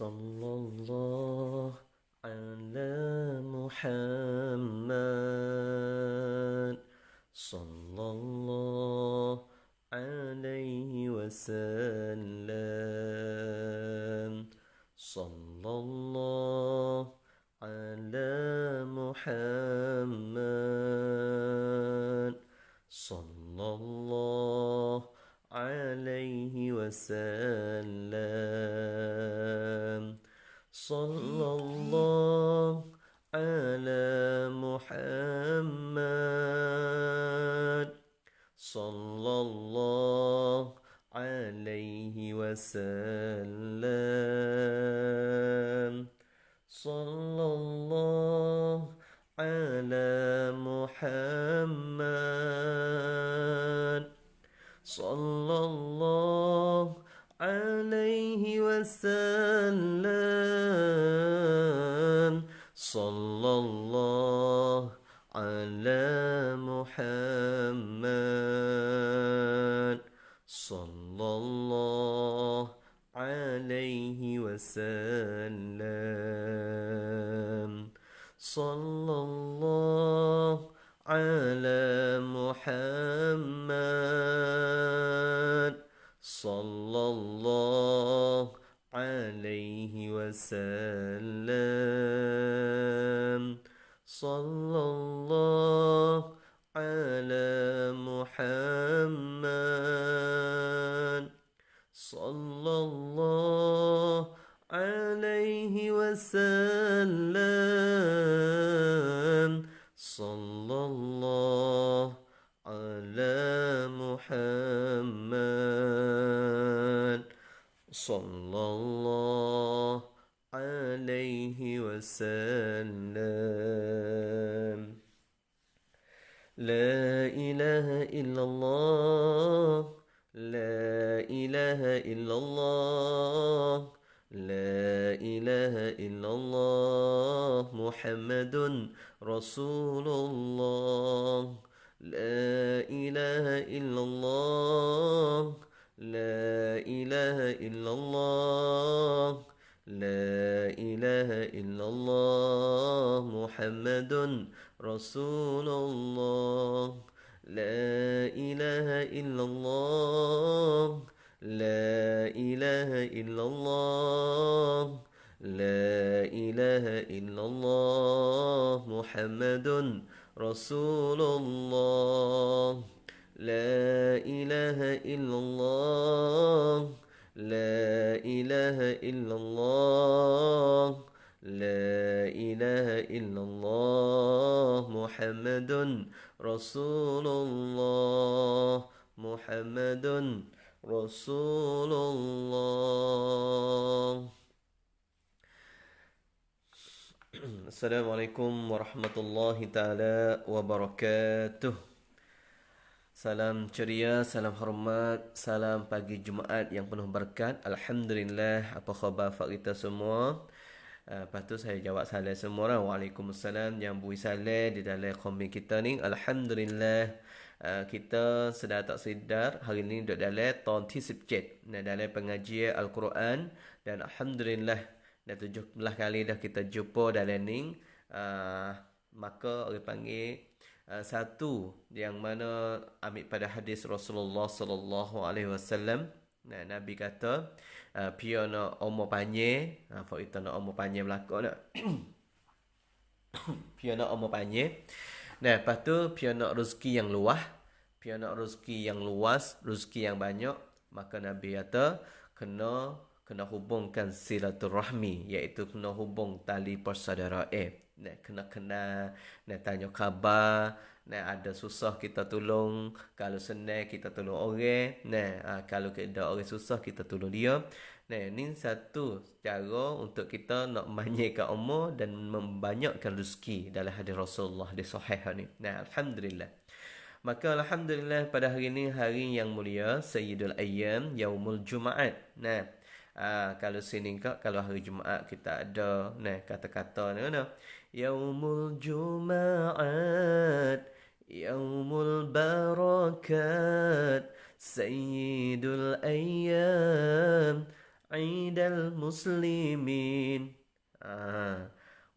Sallallahu ala Muhammad Sallallahu alaihi wasallam Sallallahu ala Muhammad Sallallahu alaihi wasallam Sallallahu ala Muhammad Sallallahu alaihi wasallam Sallallahu ala Muhammad Sallallahu alaihi wasallam Sallallahu ala Muhammad Sallallahu alaihi wasallam Sallallahu ala Muhammad Sallallahu alaihi wasallam Sallallahu ala Muhammad Sallallahu alaihi wasallam Sallallahu ala Muhammad Sallallahu alaihi wasallam La ilaha illallah La ilaha illallah La ilaha illallah Muhammadun Rasulullah La ilaha illallah La ilaha illallah La ilaha illallah Muhammadun Rasulullah La ilaha illallah La ilaha illallah La ilaha illallah Muhammadun Rasulullah La ilaha illallah La ilaha illallah La ilaha illallah Muhammadun Rasulullah Muhammadun Rasulullah Assalamualaikum warahmatullahi taala wabarakatuh. Salam ceria, salam hormat, salam pagi Jumaat yang penuh berkat. Alhamdulillah, apa khabar kita semua? Lepas tu saya jawab salam semua orang. Waalaikumsalam yang bui salam di dalam komen kita ni. Alhamdulillah, kita sedar tak sedar hari ni duduk dalam tahunที่17 dalam pengajian Al-Quran. Dan Alhamdulillah, dah 17 kali dah kita jumpa dalam ni. Maka orang panggil satu yang mana ambil pada hadis Rasulullah sallallahu alaihi wasallam. Nabi kata pia nak umur panjang, apa kita nak umur panjang belaka nak. Pia nak umur panjang. Lepas tu pia nak rezeki yang luas, pia nak rezeki yang luas, rezeki yang banyak, maka Nabi kata kena hubungkan silaturahmi, iaitu kena hubung tali persaudaraan. Kena kenal, tanya khabar, ada susah kita tolong, kalau senang kita tolong orang, kalau ada orang susah kita tolong dia. Ini satu cara untuk kita nak memanjangkan umur dan membanyakkan rezeki dalam hadis Rasulullah di sahih ni. Alhamdulillah. Maka Alhamdulillah pada hari ini hari yang mulia, Sayyidul Ayyam, Yaumul Jumaat. Kalau sini kalau hari Jumaat kita ada kata-kata ni mana? Yaumul Jumaat, Yaumul Barakat, Sayyidul Ayyam, Aidal Muslimin.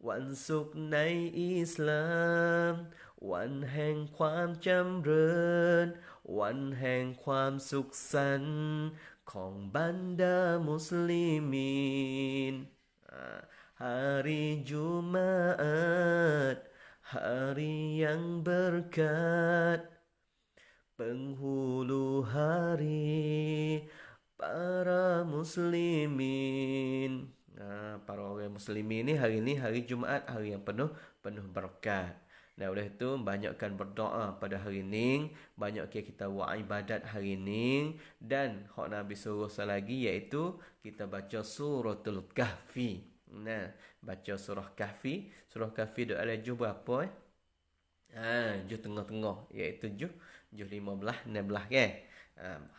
วันสุขในอิสลามวันแห่งความจำเริญวันแห่งความสุขสันต์ของบรรดามุสลิมีน Hari Jumaat, hari yang berkat, penghulu hari para muslimin. Para orang muslimin ni hari Jumaat, hari yang penuh berkat. Dan oleh itu banyakkan berdoa pada hari ini, banyakkan kita buat ibadat hari ini, dan hak Nabi suruh lagi iaitu kita baca suratul Kahfi. Nah, baca surah Kahfi. Surah Kahfi ada juz berapa juz tengah-tengah, iaitu juz 15, 16 kan.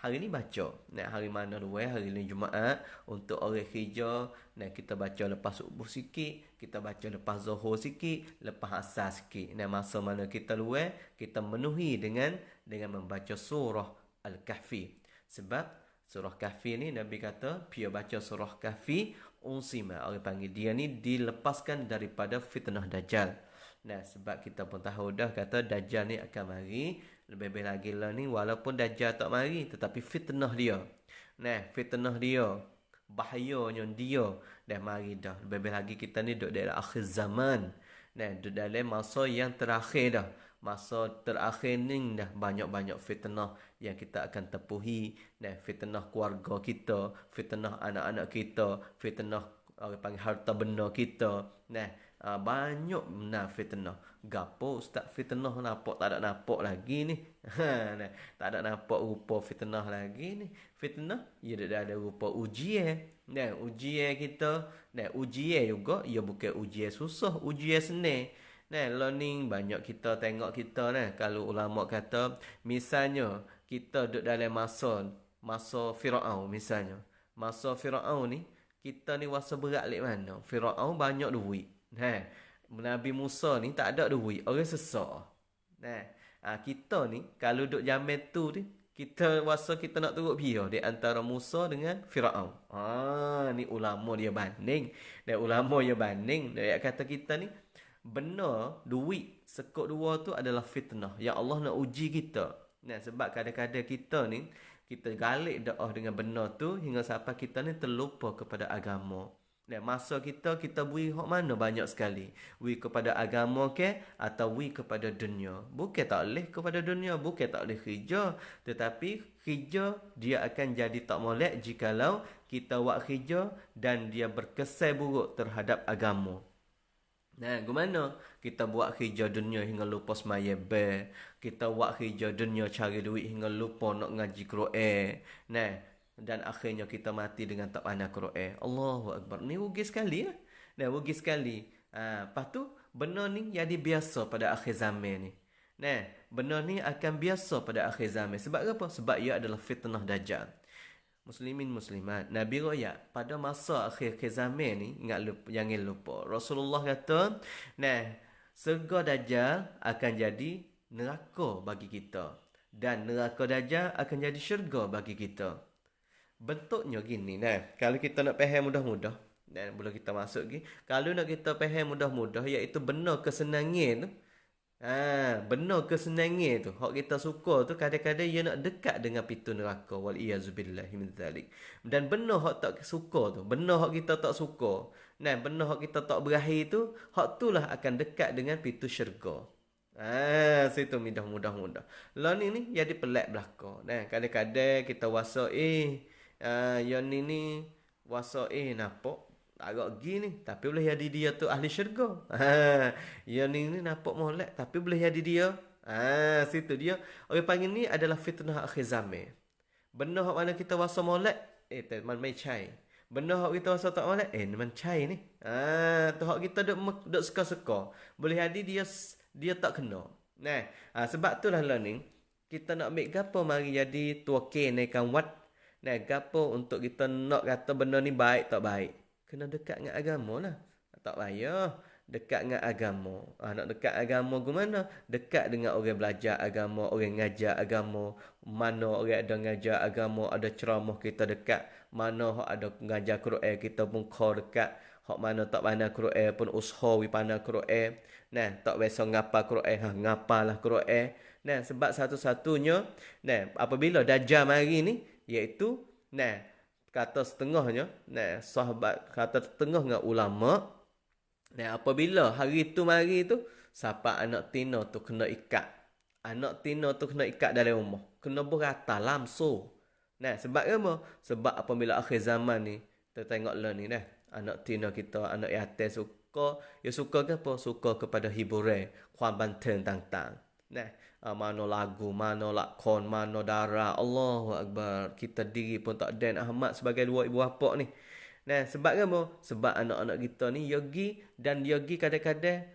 Hari ni baca. Nah, hari mana dua? Hari ni Jumaat untuk orang hijau. Nah, kita baca lepas subuh sikit, kita baca lepas zuhur sikit, lepas asar sikit. Nah, masa mana kita luar, kita menuhi dengan membaca surah Al-Kahfi. Sebab surah Kahfi ni Nabi kata, dia baca surah Kahfi unsima, orang panggil dia ni dilepaskan daripada fitnah Dajjal. Nah, sebab kita pun tahu dah kata Dajjal ni akan mari. Lebih-lebih lagi lah ni, walaupun Dajjal tak mari, tetapi fitnah dia. Nah, fitnah dia, bahayanya dia dah mari dah. Lebih-lebih lagi kita ni duduk dalam akhir zaman. Nah, duduk dalam masa yang terakhir dah. Masa terakhir ni dah banyak-banyak fitnah yang kita akan tepuhi. Nah, fitnah keluarga kita, fitnah anak-anak kita, fitnah orang panggil harta benda kita. Nah, banyak fitnah. Gapo ustaz fitnah nampak tak ada nampak lagi ni. Nah, tak ada nampak rupa fitnah lagi ni. Fitnah ia ada rupa ujian. Nah, ujian kita, nah ujian juga ia bukan ujian susah, ujian senang. Nah, learning banyak kita tengok kita nah, kalau ulama kata misalnya kita duduk dalam masa Firaun misalnya. Masa Firaun ni kita ni wasa berat lek mana? Firaun banyak duit. Nah, Nabi Musa ni tak ada duit, orang sesak. Nah, kita ni kalau duduk zaman tu ni kita wasa kita nak turut biar di antara Musa dengan Firaun. Ni ulama dia banding. Dan ulama dia banding dia kata kita ni benar duit sekut dua tu adalah fitnah yang Allah nak uji kita. Nah, sebab kadang-kadang kita ni kita galik doa dengan benar tu hingga sampai kita ni terlupa kepada agama. Nah, masa kita beri hak mana banyak sekali. Beri kepada agama ke atau beri kepada dunia. Bukan tak boleh kepada dunia, bukan tak boleh kerja, tetapi kerja dia akan jadi tak molek jikalau kita buat kerja dan dia berkesan buruk terhadap agama. Nah, gimana? Kita buat kerja dunia hingga lupa semaya ber. Kita buat kerja dunia cari duit hingga lupa nak ngaji Quran. Nah, dan akhirnya kita mati dengan tak pandai Quran. Allahu Akbar. Ni rugi sekali lah. Nah, rugi sekali. Lepas tu, benda ni jadi biasa pada akhir zaman ni. Nah, benda ni akan biasa pada akhir zaman. Sebab apa? Sebab ia adalah fitnah Dajjal. Muslimin muslimat, Nabi royak pada masa akhir zaman ni, jangan lupa Rasulullah kata, nah, surga Dajjal akan jadi neraka bagi kita dan neraka Dajjal akan jadi syurga bagi kita. Bentuknya gini, nah, kalau kita nak faham mudah-mudah dan boleh kita masuk lagi, kalau nak kita faham mudah-mudah iaitu benar kesenangan tu. Benar kesenangan tu, hak kita suka tu kadang-kadang ia nak dekat dengan pintu neraka, wal iyazubillahi min zalik. Dan benar hak tak suka tu, benar hak kita tak suka, nah, benar hak kita tak berakhir tu, hak tulah akan dekat dengan pintu syurga. Situ mudah-mudah. Lah ni jadi pelik belaka. Nah, kadang-kadang kita wasa yang ni wasa nampak agak gini, tapi boleh jadi dia tu ahli syurga. Yang ni nampak molek, tapi boleh jadi dia. Situ dia. Orang panggil ni adalah fitnah akhir zaman. Benar hak mana kita wasa molek, teman mai cai. Benar hak kita wasa tak molek, teman cai ni. Tu hak kita duk suka-suka. Boleh jadi dia tak kena. Nah, sebab itulah learning kita nak ambil gapo mari jadi tuakin naikkan wat. Nah, gapo untuk kita nak kata benda ni baik tak baik. Kena dekat dengan agama lah. Tak payah. Dekat dengan agama. Nak dekat agama ke mana? Dekat dengan orang belajar agama, orang ngajar agama. Mana orang ada ngajar agama, ada ceramah kita dekat. Mana hak ada ngajar Quran kita pun call dekat. Hak mana tak pandai Quran pun usaha wi pandai Quran. Nah, tak biasa ngapa Quran, ngapalah Quran. Nah, sebab satu-satunya, nah, apabila Dajjal mari ni, iaitu, nah, kata setengahnya, nah, sahabat kata setengah dengan ulama, nah, apabila hari tu mari tu, siapa anak tino tu kena ikat. Anak tino tu kena ikat dalam rumah. Kena berata langsung. Nah, sebab apa? Sebab apabila akhir zaman ni, kita tengoklah ni dah. Anak tino kita, anak yatim suka. Ya suka ke apa? Suka kepada hiburan. Kuan banteng tang-tang. Nah, mana lagu, mana lakon, mana darah. Allahu Akbar. Kita diri pun tak dan Ahmad sebagai dua ibu bapa ni. Nah, sebab apa? Sebab anak-anak kita ni yogi dan yogi kadang-kadang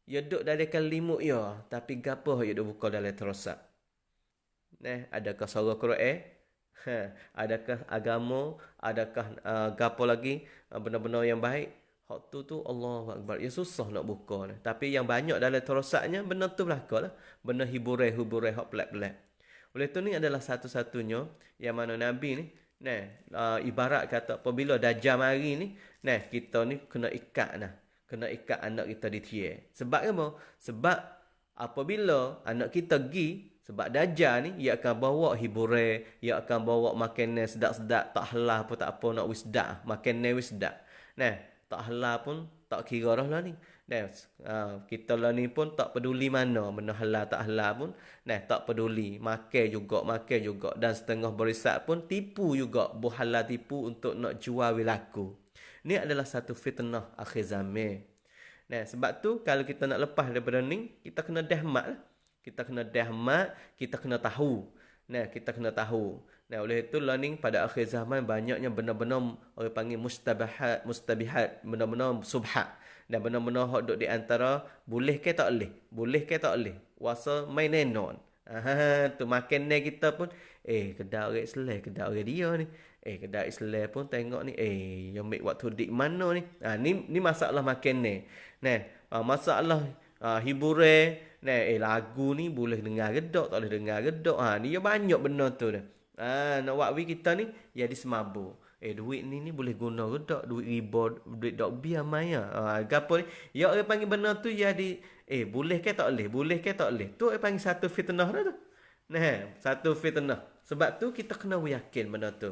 ya duduk dalam kalimut ya, tapi gapo ya duk buka dalam terosak. Nah, adakah surah Quran? Adakah agama? Adakah gapo lagi benar-benar yang baik? Hak tu Allahu Akbar. Ya susah nak buka. Tapi yang banyak dalam terosaknya benar tu belaka lah. Benar hiburan-hiburan hak pelik-pelik. Oleh tu ni adalah satu-satunya yang mana Nabi ni, nah, ibarat kata apabila Dajjal mari ni, nah, kita ni kena ikat nah. Kena ikat anak kita di tiang. Sebab apa? Sebab apabila anak kita pergi, sebab Dajjal ni, ia akan bawa hiburan, ia akan bawa makanan sedap-sedap, tak halal pun tak apa, nak wisdak, makanan wisdak. Nah, tak halal pun tak kira lah ni. Nah, kita lah ni pun tak peduli mana, benda halal tak halal pun, nah, tak peduli. Makan juga. Dan setengah berisak pun tipu juga. Halal tipu untuk nak jual wilaku. Ini adalah satu fitnah akhir zaman. Nah, sebab tu kalau kita nak lepas daripada ni, kita kena dahmat lah. Kita kena dahmat, kita kena tahu. Nah, kita kena tahu. Nah, oleh itu learning pada akhir zaman banyaknya benar-benar orang panggil mustabihat, benar-benar subhat. Dan benar-benar hak duduk di antara boleh ke tak boleh? Boleh ke tak boleh? Wasa main nenon. Tu makan ni kita pun kedai orang Islam, kedai orang dia ni. Kedai Islam pun tengok ni, yang make waktu di mana ni? Ni masalah makan ni. Nah, masalah hiburan. Nah, lagu ni boleh dengar gedak, tak boleh dengar gedak. Ni ya banyak benda tu dah. Nak wakwi kita ni jadi semabuk. Duit ni boleh guna gedak, duit riba, duit dok biar maya. Gapo ni? Ya orang panggil benda tu jadi boleh ke tak boleh? Boleh ke tak boleh? Tu orang panggil satu fitnah dah tu. Nah, satu fitnah. Sebab tu kita kena yakin benda tu.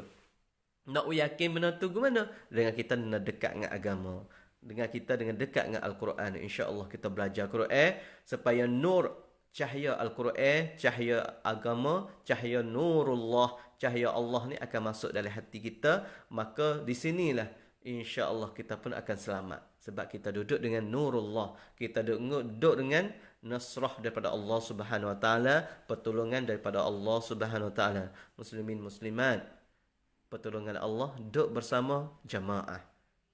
Nak yakin benda tu ke mana? Dengan kita nak dekat dengan agama. Dengan kita dengan dekat dengan Al-Quran. InsyaAllah kita belajar Quran supaya nur cahaya Al-Quran, cahaya agama, cahaya nurullah, cahaya Allah ni akan masuk dalam hati kita. Maka di sinilah insya-Allah kita pun akan selamat. Sebab kita duduk dengan nurullah. Kita duduk dengan nasrah daripada Allah Subhanahu Wa Taala, pertolongan daripada Allah Subhanahu Wa Taala. Muslimin muslimat, pertolongan Allah duduk bersama jamaah.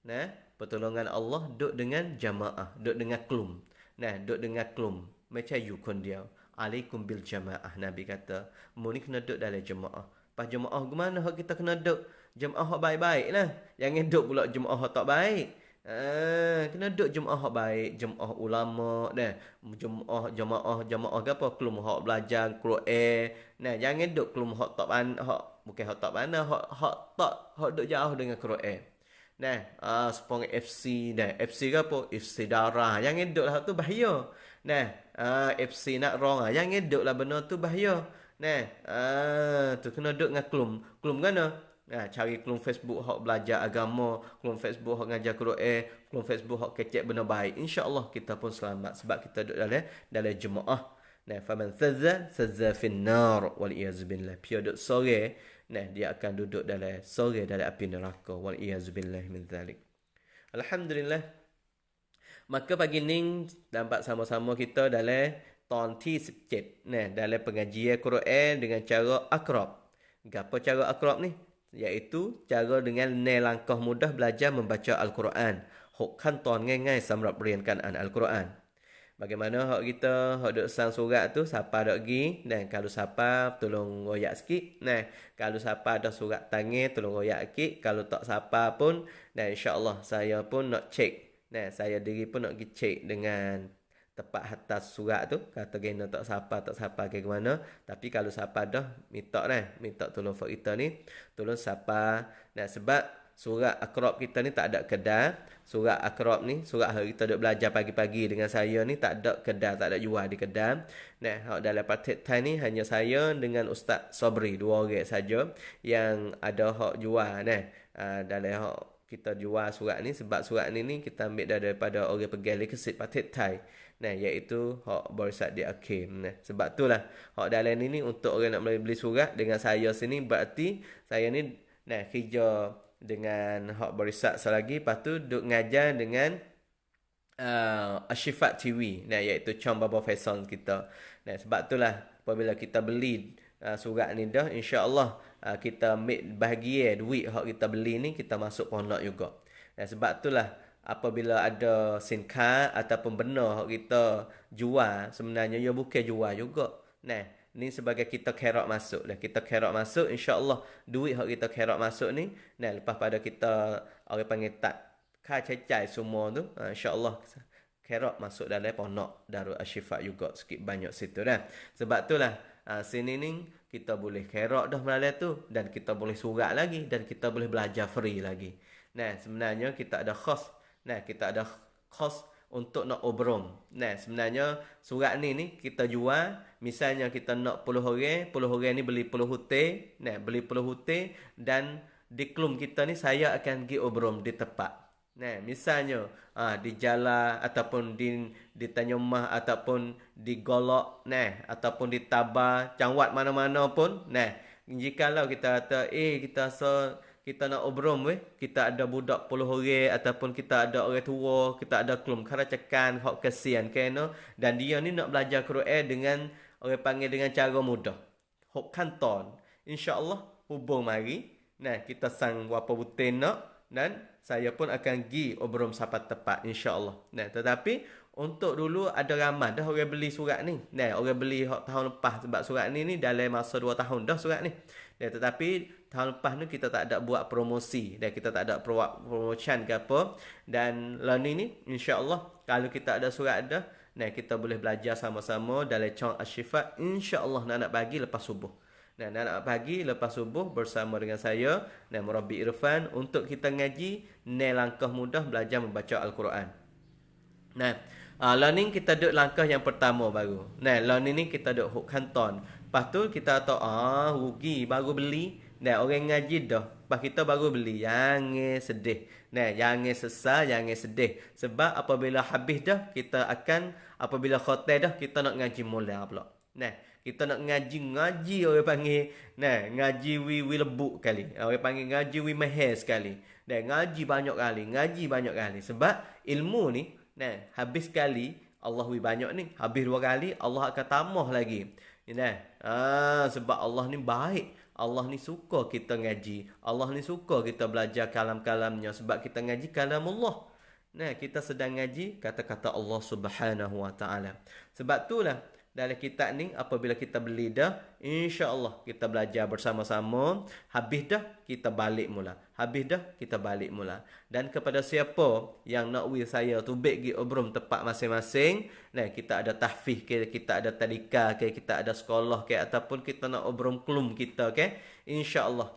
Nah, pertolongan Allah duduk dengan jamaah, duduk dengan klum. Nah, duduk dengan klum. Macam you kon dia. Alaikum bil jamaah, Nabi kata. Mu ni kena duduk dalam jamaah. Pas jamaah ke mana hak kita kena duduk? Jamaah hak baik-baik lah. Jangan duduk pula jamaah hak tak baik. Kena duduk jemaah hak baik, jemaah ulama dah. Jemaah ke apa? Kelum hak belajar Quran. Nah, jangan duduk kelum hak tak hak bukan hak tak mana, hak duduk jauh dengan Quran. Nah, sepong FC dah. FC ke apa? FC darah. Jangan duduk lah tu bahaya. Nah, FC nak wrong jangan duduk lah benda tu bahaya. Nah, tu kena duduk dengan kelum. Kelum mana? Cari kelum Facebook hak belajar agama, kelum Facebook hak ngajar Quran, kelum Facebook hak kecek benda baik. InsyaAllah kita pun selamat sebab kita duduk dalam jemaah. Nah, faman sazza fin nar wal iyaz billah. Pia duduk sore, nah dia akan duduk dalam sore dalam api neraka wal iyaz billah min zalik. Alhamdulillah. Maka pagi ni dapat sama-sama kita dalam tahunที่17. Nah, dalam pengajian Quran dengan cara akrab. Gapo cara akrab ni? Iaitu cara dengan langkah mudah belajar membaca Al-Quran. Hok kanton ngai-ngai samrap riankan Al-Quran. Bagaimana hak kita hak duk sang surat tu siapa dak gi dan kalau siapa tolong royak sikit. Nah, kalau siapa ada surat tangan tolong royak sikit. Kalau tak siapa pun dan insya-Allah saya pun nak cek. Nah, saya diri pun nak pergi cek dengan tepat atas surat tu, kata kena tak siapa ke mana. Tapi kalau siapa dah minta tolong fak kita ni, tolong siapa. Nah, sebab surat akrab kita ni tak ada kedai. Surat akrab ni, surat hari kita duk belajar pagi-pagi dengan saya ni tak ada kedai, tak ada jual di kedai. Nah, hak dalam praktik Thai ni hanya saya dengan Ustaz Sobri, dua orang saja yang ada hak jual nah. Dalam hak kita jual surat ni, sebab surat ni kita ambil daripada orang pegang likesit Pakcik Thai. Nah, iaitu hak Borisat di Hakim. Nah, sebab itulah hak dalam ni untuk orang nak beli surat dengan saya sini, berarti saya ni kerja dengan hak Borisat selagi, lepas tu duk ngajar dengan Ashifat TV, iaitu Chong Baba Faison kita. Nah, sebab itulah apabila kita beli surat ni dah, insya-Allah kita ambil bahagian duit hak kita beli ni kita masuk pondok juga. Nah, sebab itulah apabila ada SIM card ataupun benda hak kita jual, sebenarnya ia bukan jual juga. Nah, ni sebagai kita kerok masuk dah. Kita kerok masuk, insya-Allah duit hak kita kerok masuk ni, lepas pada kita orang panggil tak cecai semua tu, insya-Allah kerok masuk dalam pondok Darul Ashifa juga sikit banyak situ dah. Sebab itulah sini ni kita boleh kerok dah melalui tu, dan kita boleh surat lagi, dan kita boleh belajar free lagi. Nah, sebenarnya kita ada khos. Nah, kita ada khos untuk nak obrom. Nah, sebenarnya surat ni kita jual, misalnya kita nak 10 orang ni beli 10 hutang, beli 10 hutang, dan di klum kita ni saya akan pergi obrom di tempat. Nah, misalnya di jalan ataupun di Tanyumah ataupun di Golok, ataupun di Tabah, Cangwat mana-mana pun, jikalau kita kata kita nak obrom kita ada budak 10 orang ataupun kita ada orang tua, kita ada kelum karacakan hak kesian kena, dan dia ni nak belajar Quran dengan orang panggil dengan cara mudah. Hak kanton. Insya-Allah hubung mari. Kita sang apa butin nak, dan saya pun akan pergi obrom sampai tepat, insya-Allah. Tetapi untuk dulu ada ramai dah orang beli surat ni. Orang beli tahun lepas, sebab surat ni dalam masa 2 tahun dah surat ni. Tetapi tahun lepas ni kita tak ada buat promosi, dan kita tak ada buat promotion ke apa. Dan learning ni insya-Allah kalau kita ada surat dah, kita boleh belajar sama-sama dalam Chong Ashifa, insya-Allah nak bagi lepas subuh. Nak pagi lepas subuh bersama dengan saya Murabbi Irfan untuk kita ngaji langkah mudah belajar membaca Al-Quran. Learning kita duduk langkah yang pertama baru. Learning ni kita duduk huk kanton. Lepas tu kita tahu rugi baru beli. Orang ngaji dah, lepas kita baru beli. Jangan sedih. Jangan sesal, jangan sedih. Sebab apabila habis dah, kita akan apabila khotai dah, kita nak ngaji mula pula. Kita nak ngaji orang panggil ngaji wi lebuk kali. Orang panggil ngaji wi mahir sekali. Ngaji banyak kali. Sebab ilmu ni habis sekali Allah wi banyak ni, habis 2 kali Allah akan tambah lagi. Sebab Allah ni baik. Allah ni suka kita ngaji. Allah ni suka kita belajar kalam-kalamnya, sebab kita ngaji kalamullah. Kita sedang ngaji kata-kata Allah Subhanahu wa taala. Sebab itulah dalam kitab ni apabila kita beli dah, insya-Allah kita belajar bersama-sama. Habis dah kita balik mula. Dan kepada siapa yang nak will saya tu pergi obrom tempat masing-masing, kita ada tahfiz ke, kita ada tadika ke, kita ada sekolah ke, ataupun kita nak obrom klum kita ke, insya-Allah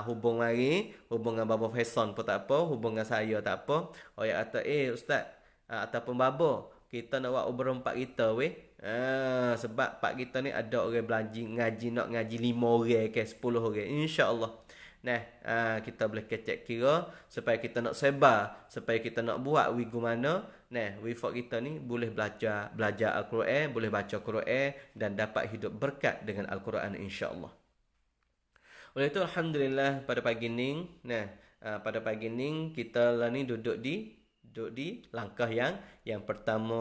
hubung dengan Baba Faison pun tak apa, hubung dengan saya tak apa. Orang kata ustaz ataupun baba, kita nak buat obrom pak kita sebab pak kita ni ada orang ngaji nak ngaji 5 orang ke 10 orang, insya-Allah. Kita boleh kecek kira supaya kita nak sebar, supaya kita nak buat wigu mana, wifak kita ni boleh belajar Al-Quran, boleh baca Quran, dan dapat hidup berkat dengan Al-Quran, insya-Allah. Oleh itu alhamdulillah pada pagi ni kita lah ni duduk di langkah yang pertama.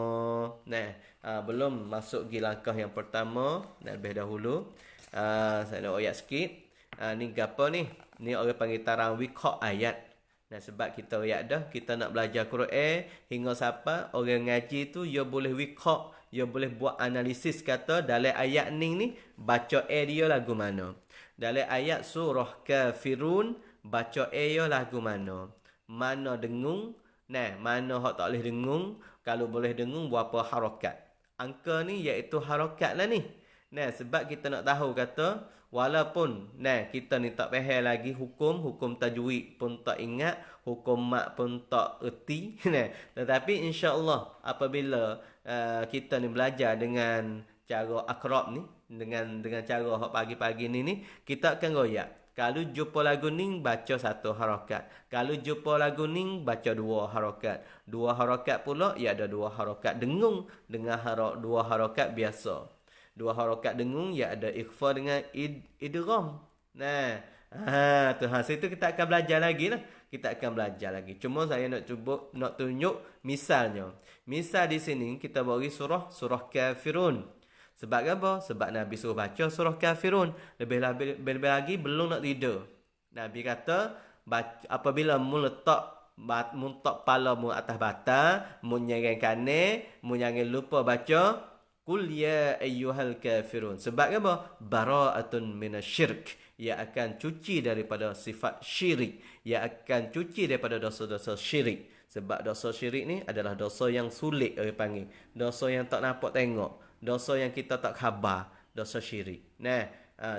Belum masuk di langkah yang pertama, lebih dahulu saya nak ayat sikit. Ni apa ni? Ni orang panggil tarawih kok ayat. Sebab kita ayat dah, kita nak belajar Quran hingga siapa orang ngaji tu dia boleh wikok, dia boleh buat analisis kata dalam ayat ni baca dia lagu mana. Dalam ayat surah Kafirun baca dia lagu mana. Mana dengung, Nah, mana hak tak boleh dengung? Kalau boleh dengung, berapa harakat? Angka ni iaitu harakat lah ni. Nah, sebab kita nak tahu kata, walaupun kita ni tak faham lagi hukum tajwid pun tak ingat, hukum mat pun tak erti. Nah, tetapi insya-Allah apabila kita ni belajar dengan cara akrab ni, dengan cara hak pagi-pagi ni kita akan royak. Kalau jumpa lagu ni baca satu harakat. Kalau jumpa lagu ni baca dua harakat. Dua harakat pula ia ada dua harakat dengung dengan dua harakat biasa. Dua harakat dengung ia ada ikhfa dengan idgham. Nah, situ kita akan belajar lagi lah. Kita akan belajar lagi. Cuma saya nak tunjuk misalnya. Misal di sini kita bagi surah Kafirun. Sebab apa? Sebab Nabi suruh baca surah Kafirun. Lebih lagi belum nak tidur. Nabi kata, apabila mu letak kepala mu atas bata, mu nyerang kanan, mu jangan lupa baca Qul ya ayyuhal kafirun. Sebab apa? Bara'atun minasyirk. Ia akan cuci daripada sifat syirik. Ia akan cuci daripada dosa-dosa syirik. Sebab dosa syirik ni adalah dosa yang sulit orang panggil. Dosa yang tak nampak tengok. Dosa yang kita tak khabar. Dosa syirik. Nah,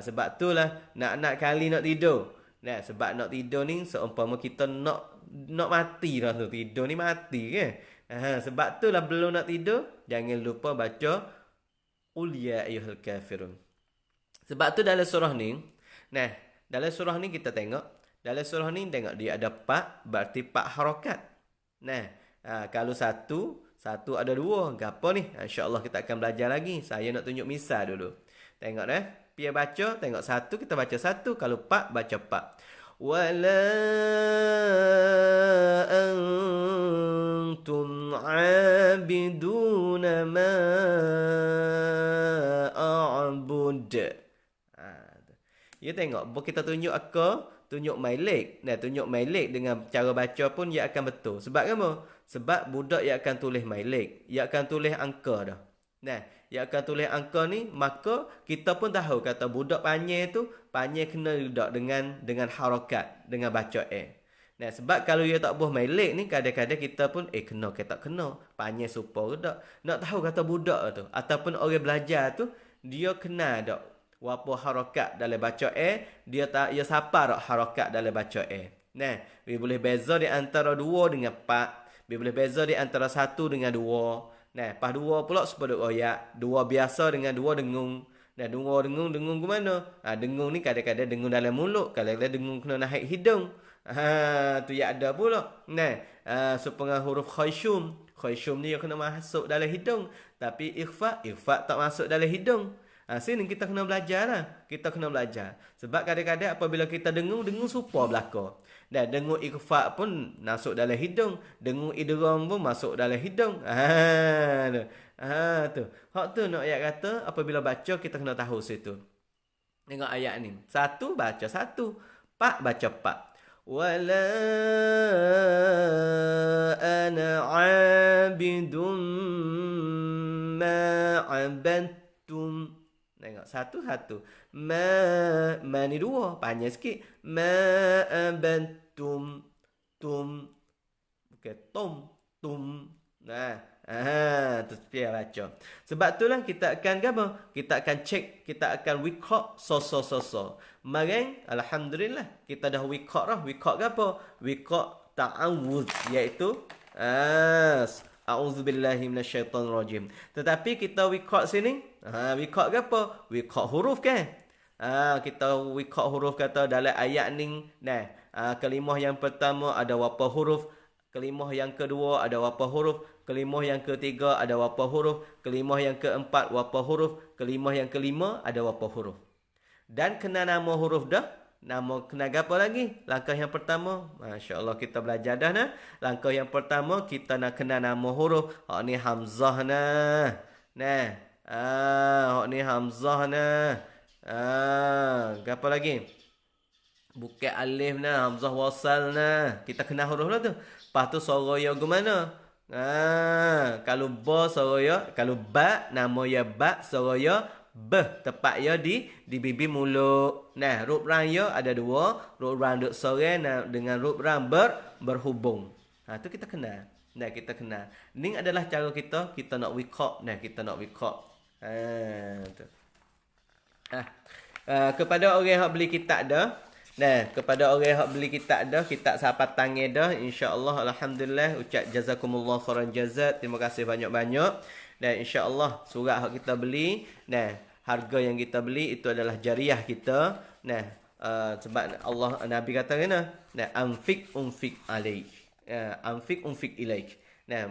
sebab itulah nak kali nak tidur. Nah, sebab nak tidur ni seumpama kita nak mati dah tu. Tidur ni mati ke? Sebab itulah belum nak tidur, jangan lupa baca Qul ya ayyuhal kafirun. Sebab tu dalam surah ni, dalam surah ni kita tengok, dalam surah ni tengok dia ada 4, berarti 4 harakat. Kalau satu ada 2, gapo ni? Insya-Allah kita akan belajar lagi. Saya nak tunjuk misal dulu. Tengok Biar baca, tengok 1 kita baca 1, kalau 4 baca 4. Wala antum abiduna ma a'bud. Ya tengok, kita tunjuk tunjuk my leg. Tunjuk my leg dengan cara baca pun ia akan betul. Sebab apa? Sebab budak ia akan tulis my leg. Ia akan tulis angka dah. Ia akan tulis angka ni, maka kita pun tahu kata budak panjang tu, panjang kena duduk dengan harakat, dengan baca sebab kalau ia tak buh my leg ni, kadang-kadang kita pun kena ke tak kena. Panjang super ke tak. Nak tahu kata budak tu, ataupun orang belajar tu, dia kena tak apa harakat dalam baca dia siapa tak harakat dalam baca dia boleh beza di antara 2 dengan 4. Dia boleh beza di antara 1 dengan 2. Pas 2 pula sepeduk royak. 2 biasa dengan 2 dengung. 2 dengung ke mana? Dengung ni kadang-kadang dengung dalam mulut, kadang-kadang dengung kena naik hidung. Tu ya ada pula. Supaya huruf khayshum ni dia kena masuk dalam hidung, tapi ikhfa tak masuk dalam hidung. Sini kita kena belajar lah. Kita kena belajar. Sebab kadang-kadang apabila kita dengung super belaka. Dan dengung ikhfa pun masuk dalam hidung. Dengung idgham pun masuk dalam hidung. Tu. Hak tu nak ayat kata, apabila baca kita kena tahu situ. Tengok ayat ni. 1 baca 1. 4 baca 4. Wala ana abidum ma abadtum. Tengok 1. Ma ni 2, panjang sikit. Ma abantum. Bukan tum. Tu biar baca. Sebab itulah kita akan apa? Kita akan cek, kita akan wikok so. Marang alhamdulillah kita dah wikok dah. Wikok apa? Wikok ta'awuz, iaitu a'udzubillahi minasyaitonirrajim. Tetapi kita wikok sini, wikok apa? Wikok huruf kan? Kita wikok huruf kata dalam ayat ni. Kalimah yang pertama ada berapa huruf? Kalimah yang kedua ada berapa huruf? Kalimah yang ketiga ada berapa huruf? Kalimah yang keempat berapa huruf? Kalimah yang kelima ada berapa huruf? Dan kena nama huruf dah. Nama kena apa lagi? Langkah yang pertama, masya-Allah kita belajar dah . Langkah yang pertama kita nak kena nama huruf. Hak ni hamzah nah. Hak ni hamzah nah. Apa lagi? Bukan alif nah, hamzah wasal nah. Kita kena huruf lah tu. Lepas tu soraya ke mana? Kalau ba soraya, kalau ba nama ya ba soraya tepat ya di bibir mulut. Rub ran ya ada 2, rub ran duk sore dengan rub ran berhubung. Tu kita kenal. Nah, kita kenal. Ni adalah cara kita nak wiqah. Nah, kita nak wiqah. Tu. Kepada orang yang beli kitab dah. Nah, kepada orang yang beli kitab dah, kitab sahabat tangan dah, insya-Allah alhamdulillah ucap jazakumullah khairan jazak. Terima kasih banyak-banyak. Dan insya-Allah surat yang kita beli, nah, harga yang kita beli itu adalah jariah kita. Nah, sebab Allah Nabi kata kena, nah, anfik alaik. Anfik ilaik. Nah,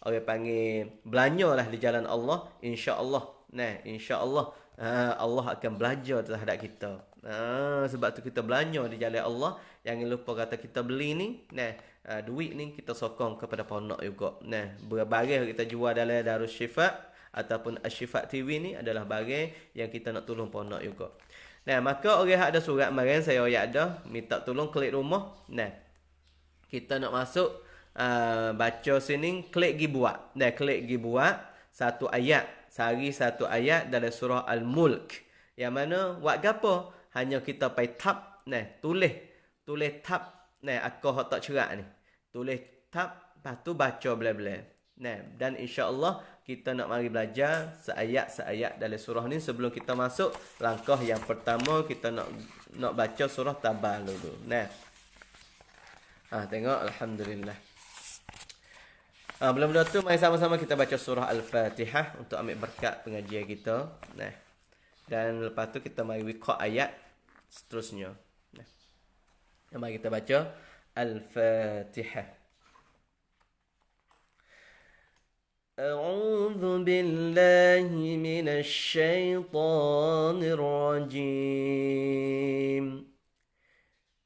orang panggil belanjalah di jalan Allah, insya-Allah. Nah, insya-Allah Allah akan belajar terhadap kita. Sebab tu kita belanja di jalan Allah. Jangan lupa kata kita beli ni. Nah, duit ni kita sokong kepada pondok juga. Nah, barang kita jual dalam Darus Syifa ataupun Asy-Syifa TV ni adalah barang yang kita nak tolong pondok juga. Nah, maka orang yang ada surat kemarin saya ada minta tolong klik rumah. Nah, kita nak masuk baca sini, klik gi buat. Nah, klik gi buat satu ayat. Sehari satu ayat dalam surah Al-Mulk. Yang mana buat gapo? Hanya kita pai tab, nah, tulis tab, nah, aku hak tak cerak ni. Tulis tab, lepas tu baca bela-bela. Nah, dan insya-Allah kita nak mari belajar seayat dalam surah ni. Sebelum kita masuk langkah yang pertama, kita nak baca surah Tabah dulu. Nah. Tengok alhamdulillah. Belum tu mari sama-sama kita baca surah Al-Fatihah untuk ambil berkat pengajian kita. Nah. Dan lepas tu kita mari wiqah ayat seterusnya. Nah. Mari kita baca Al-Fatihah. A'udzu billahi minasy syaithanir rajim.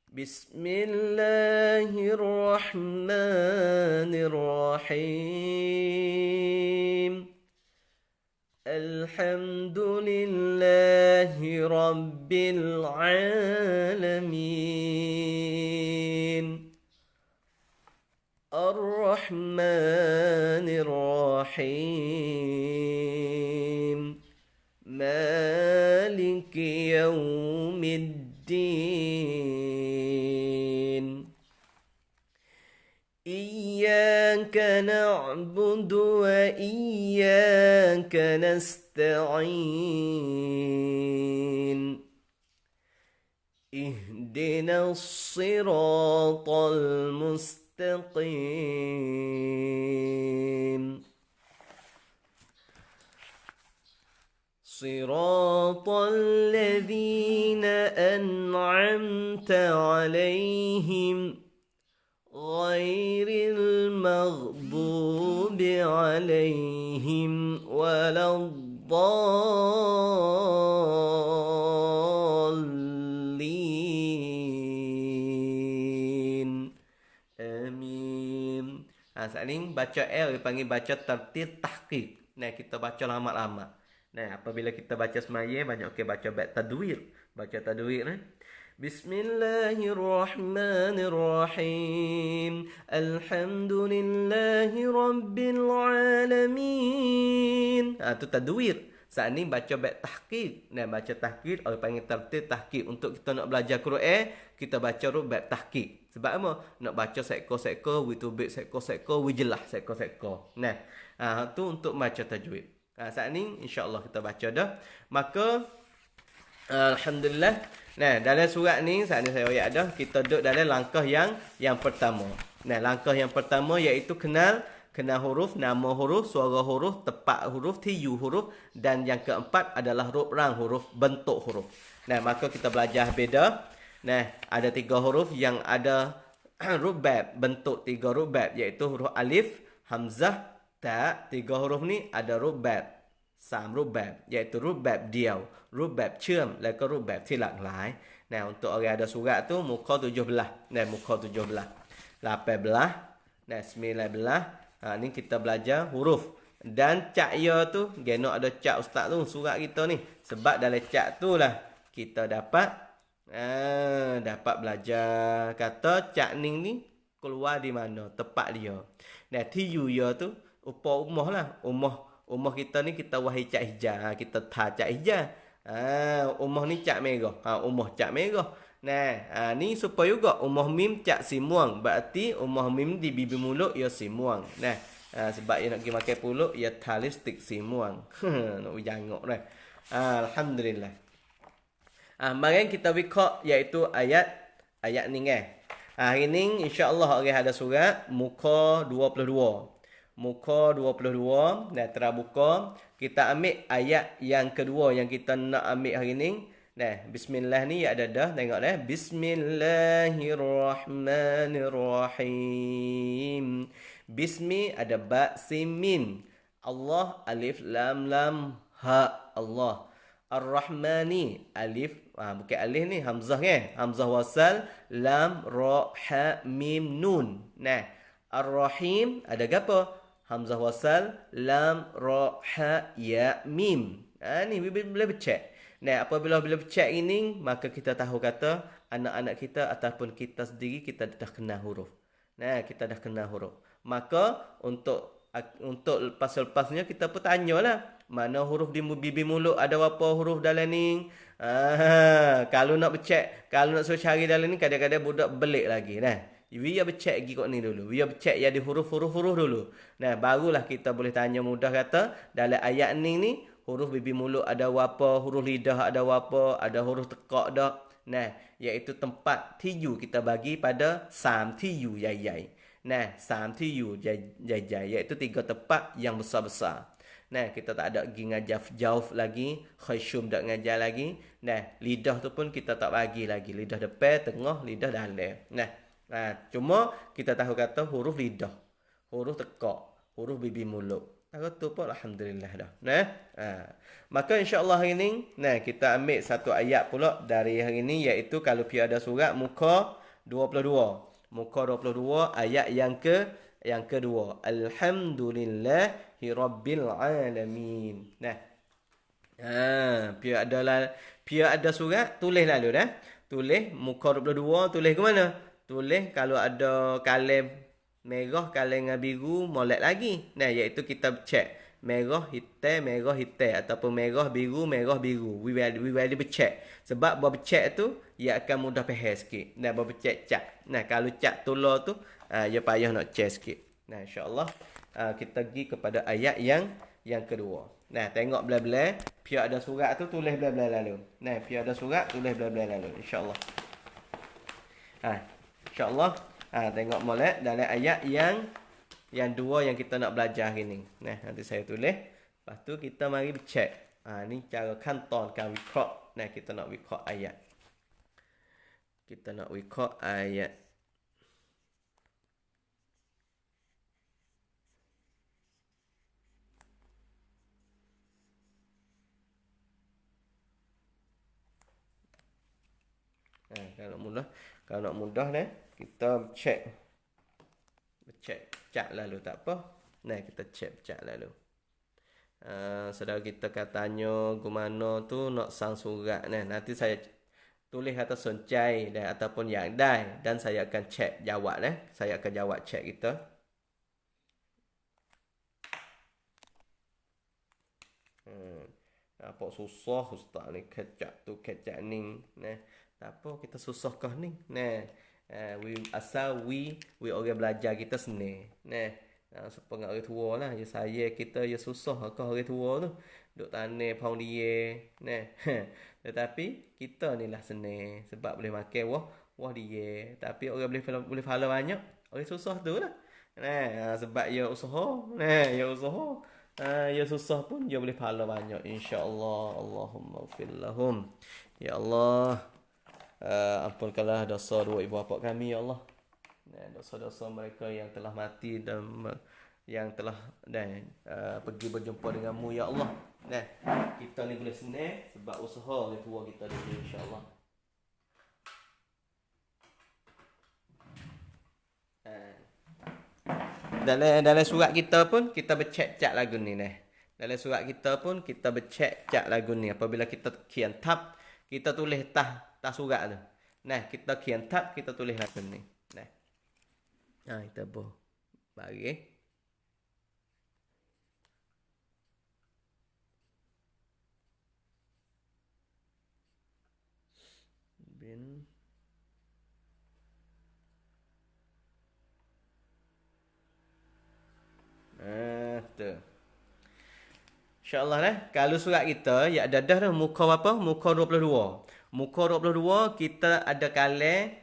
Bismillahirrahmanirrahim. Alhamdulillahi rabbil alamin. Ar-Rahmanir-Rahim. Maliki yaumiddin. Iyyaka na'budu wa iyyaka nasta'in. Ihdinas siratal mustaqim. Siratal ladzina an'amta 'alaihim ghairil maghdubi 'alaihim waladdallin. Amin. Saat ni baca L dipanggil baca tertib tahqiq. Nah, kita baca lama-lama. Nah, apabila kita baca semaya banyak baca tadwir. Baca tadwir ni. Bismillahirrahmanirrahim. Alhamdulillahi rabbil alamin. Tu tadwir. Saat ni baca tahqiq. Nah, baca tahqiq orang panggil tertib tahqiq. Untuk kita nak belajar Quran, kita baca bab tahqiq. Sebab apa? Nak baca seko-seko, witubik seko-seko, wijelah seko-seko. Nah, tu untuk baca tajwid. Saat ni insya-Allah kita baca dah. Maka alhamdulillah. Nah, dalam surat ni saat ni saya ayat dah, kita duduk dalam langkah yang pertama. Nah, langkah yang pertama iaitu kenal huruf, nama huruf, suara huruf, tepat huruf, tiyu huruf, dan yang keempat adalah huruf rang huruf, bentuk huruf. Nah, maka kita belajar beda. Nah, ada 3 huruf yang ada rubab, bentuk 3 rubab iaitu huruf alif, hamzah, ta. 3 huruf ni ada rubab, 3 rubab iaitu rubab diau, rubab เชื่อม แล้วก็รูปแบบที่หลากหลาย. Nah, untuk orang ada surat tu muka 17. Nah, muka 17. 18. Nah, 19. Ni kita belajar huruf. Dan cak ya tu, genok ada cak ustaz tu surat kita ni. Sebab dalam cak tu lah kita dapat belajar kata cak ning ni keluar di mana, tepat dia. Nah, tiyu ya tu upah umah lah. Umah kita ni kita wahai cak hijau. Kita tha cak hijau. Umah ni cak merah. Umah cak merah. Nah, ni supaya juga umah mim cak simuang. Berarti umah mim di bibi mulut ia simuang. Sebab ia nak pergi makan pulut ia talistik simuang. Nak jangok dah. Alhamdulillah. Mari kita wikok iaitu ayat ni kan. Hari ni insya-Allah orang ada surat muka 22. Muka 22 dah terbuka. Kita ambil ayat yang kedua yang kita nak ambil hari ni. Nah, bismillah ni ada dah tengok dah. Bismillahirrahmanirrahim. Bismi ada ba sin mim. Allah alif lam lam ha Allah. Ar-Rahmani alif bukan alif ni hamzah kan? Hamzah wasal lam ra ha mim nun. Nah, Ar-Rahim ada gapo? Hamzah wasal lam ra ha ya mim. Ni boleh becek. Nah, apabila becek ini maka kita tahu kata anak-anak kita ataupun kita sendiri kita dah kenal huruf. Nah, kita dah kenal huruf. Maka untuk lepas-lepasnya kita pun tanyalah mana huruf di bibi mulut ada apa huruf dalam ni. Kalau nak becek, kalau nak suruh cari dalam ni kadang-kadang budak belik lagi. Nah, we becek lagi kot ni dulu. We becek ya di huruf-huruf dulu. Nah, barulah kita boleh tanya mudah kata dalam ayat ni huruf bibi mulut ada apa, huruf lidah ada apa, ada huruf tekak dak. Nah, iaitu tempat tiyu kita bagi pada sam tiyu yai. Nah, sam tiyu jai iaitu 3 tempat yang besar-besar. Nah, kita tak ada pergi ngajar jauf lagi, khasyum tak ngajar lagi. Nah, lidah tu pun kita tak bagi lagi. Lidah depan, tengah, lidah dalam. Nah, cuma kita tahu kata huruf lidah, huruf tekak, huruf bibi mulut. Tahu tu pun alhamdulillah dah. Nah, maka insya-Allah hari ni, kita ambil satu ayat pula dari hari ni iaitu kalau pi ada surat muka 22. Muka 22 ayat yang kedua. Alhamdulillahi rabbil alamin. Nah. Pi ada surat tulis lalu dah. Tulis muka 22 tulis ke mana? Tulis kalau ada kalam merah, kalam dengan biru molek lagi. Nah, iaitu kita cek merah hitam ataupun merah biru. We will becek. Sebab buat becek tu ia akan mudah faham sikit. Nah, buat becek cat. Nah, kalau cat tular tu ia payah nak cek sikit. Nah, insya-Allah kita pergi kepada ayat yang kedua. Nah, tengok bela-bela, pi ada surat tu tulis bela-bela lalu. Nah, pi ada surat tulis bela-bela lalu insya-Allah. Insya-Allah tengok molek dalam ayat yang dua yang kita nak belajar hari ni. Nah, nanti saya tulis. Lepas tu kita mari cek. Ni cara kanton kan wikok. Nah, kita nak wikok ayat. Kita nak wikok ayat. Kalau nak mudah kita cek lalu tak apa. Nah, kita cek lalu. Saudara kita katanya gimana tu nak sang surat. Nah, nanti saya tulis kata soncai ataupun yang dan saya akan cek jawab Saya akan jawab cek kita. Apa susah ustaz ni kecak tu kecak ni. Nah, tak apa kita susahkah ni. Nah, we orang belajar kita senang. Nah, sepengah orang tua lah. Ya saya kita ya susah kah orang tua tu. Duk tanah pau dia. Nah, tetapi kita ni lah senang sebab boleh makan wah dia. Tapi orang boleh pahala banyak. Orang susah tu lah. Nah, sebab ya usaha. Nah, ya usaha. Ya susah pun dia boleh pahala banyak insya-Allah. Allahumma ighfir lahum. Ya Allah, ampunkanlah dosa dua ibu bapa kami ya Allah. Dosa-dosa mereka yang telah mati dan yang telah pergi berjumpa denganmu ya Allah. Nah, kita ni boleh senang sebab usaha oleh tua kita dulu insya-Allah. Dalam surat kita pun kita becek lagu ni Dalam surat kita pun kita becek lagu ni. Apabila kita kian tab, kita tulis tah surat tu. Nah, kita kian tab, kita tulis lagu ni. Nah. Kita bagi. Bin Tu. InsyaAllah kalau surat kita ya ada dah muka berapa? Muka 22. Muka 22 kita ada kalah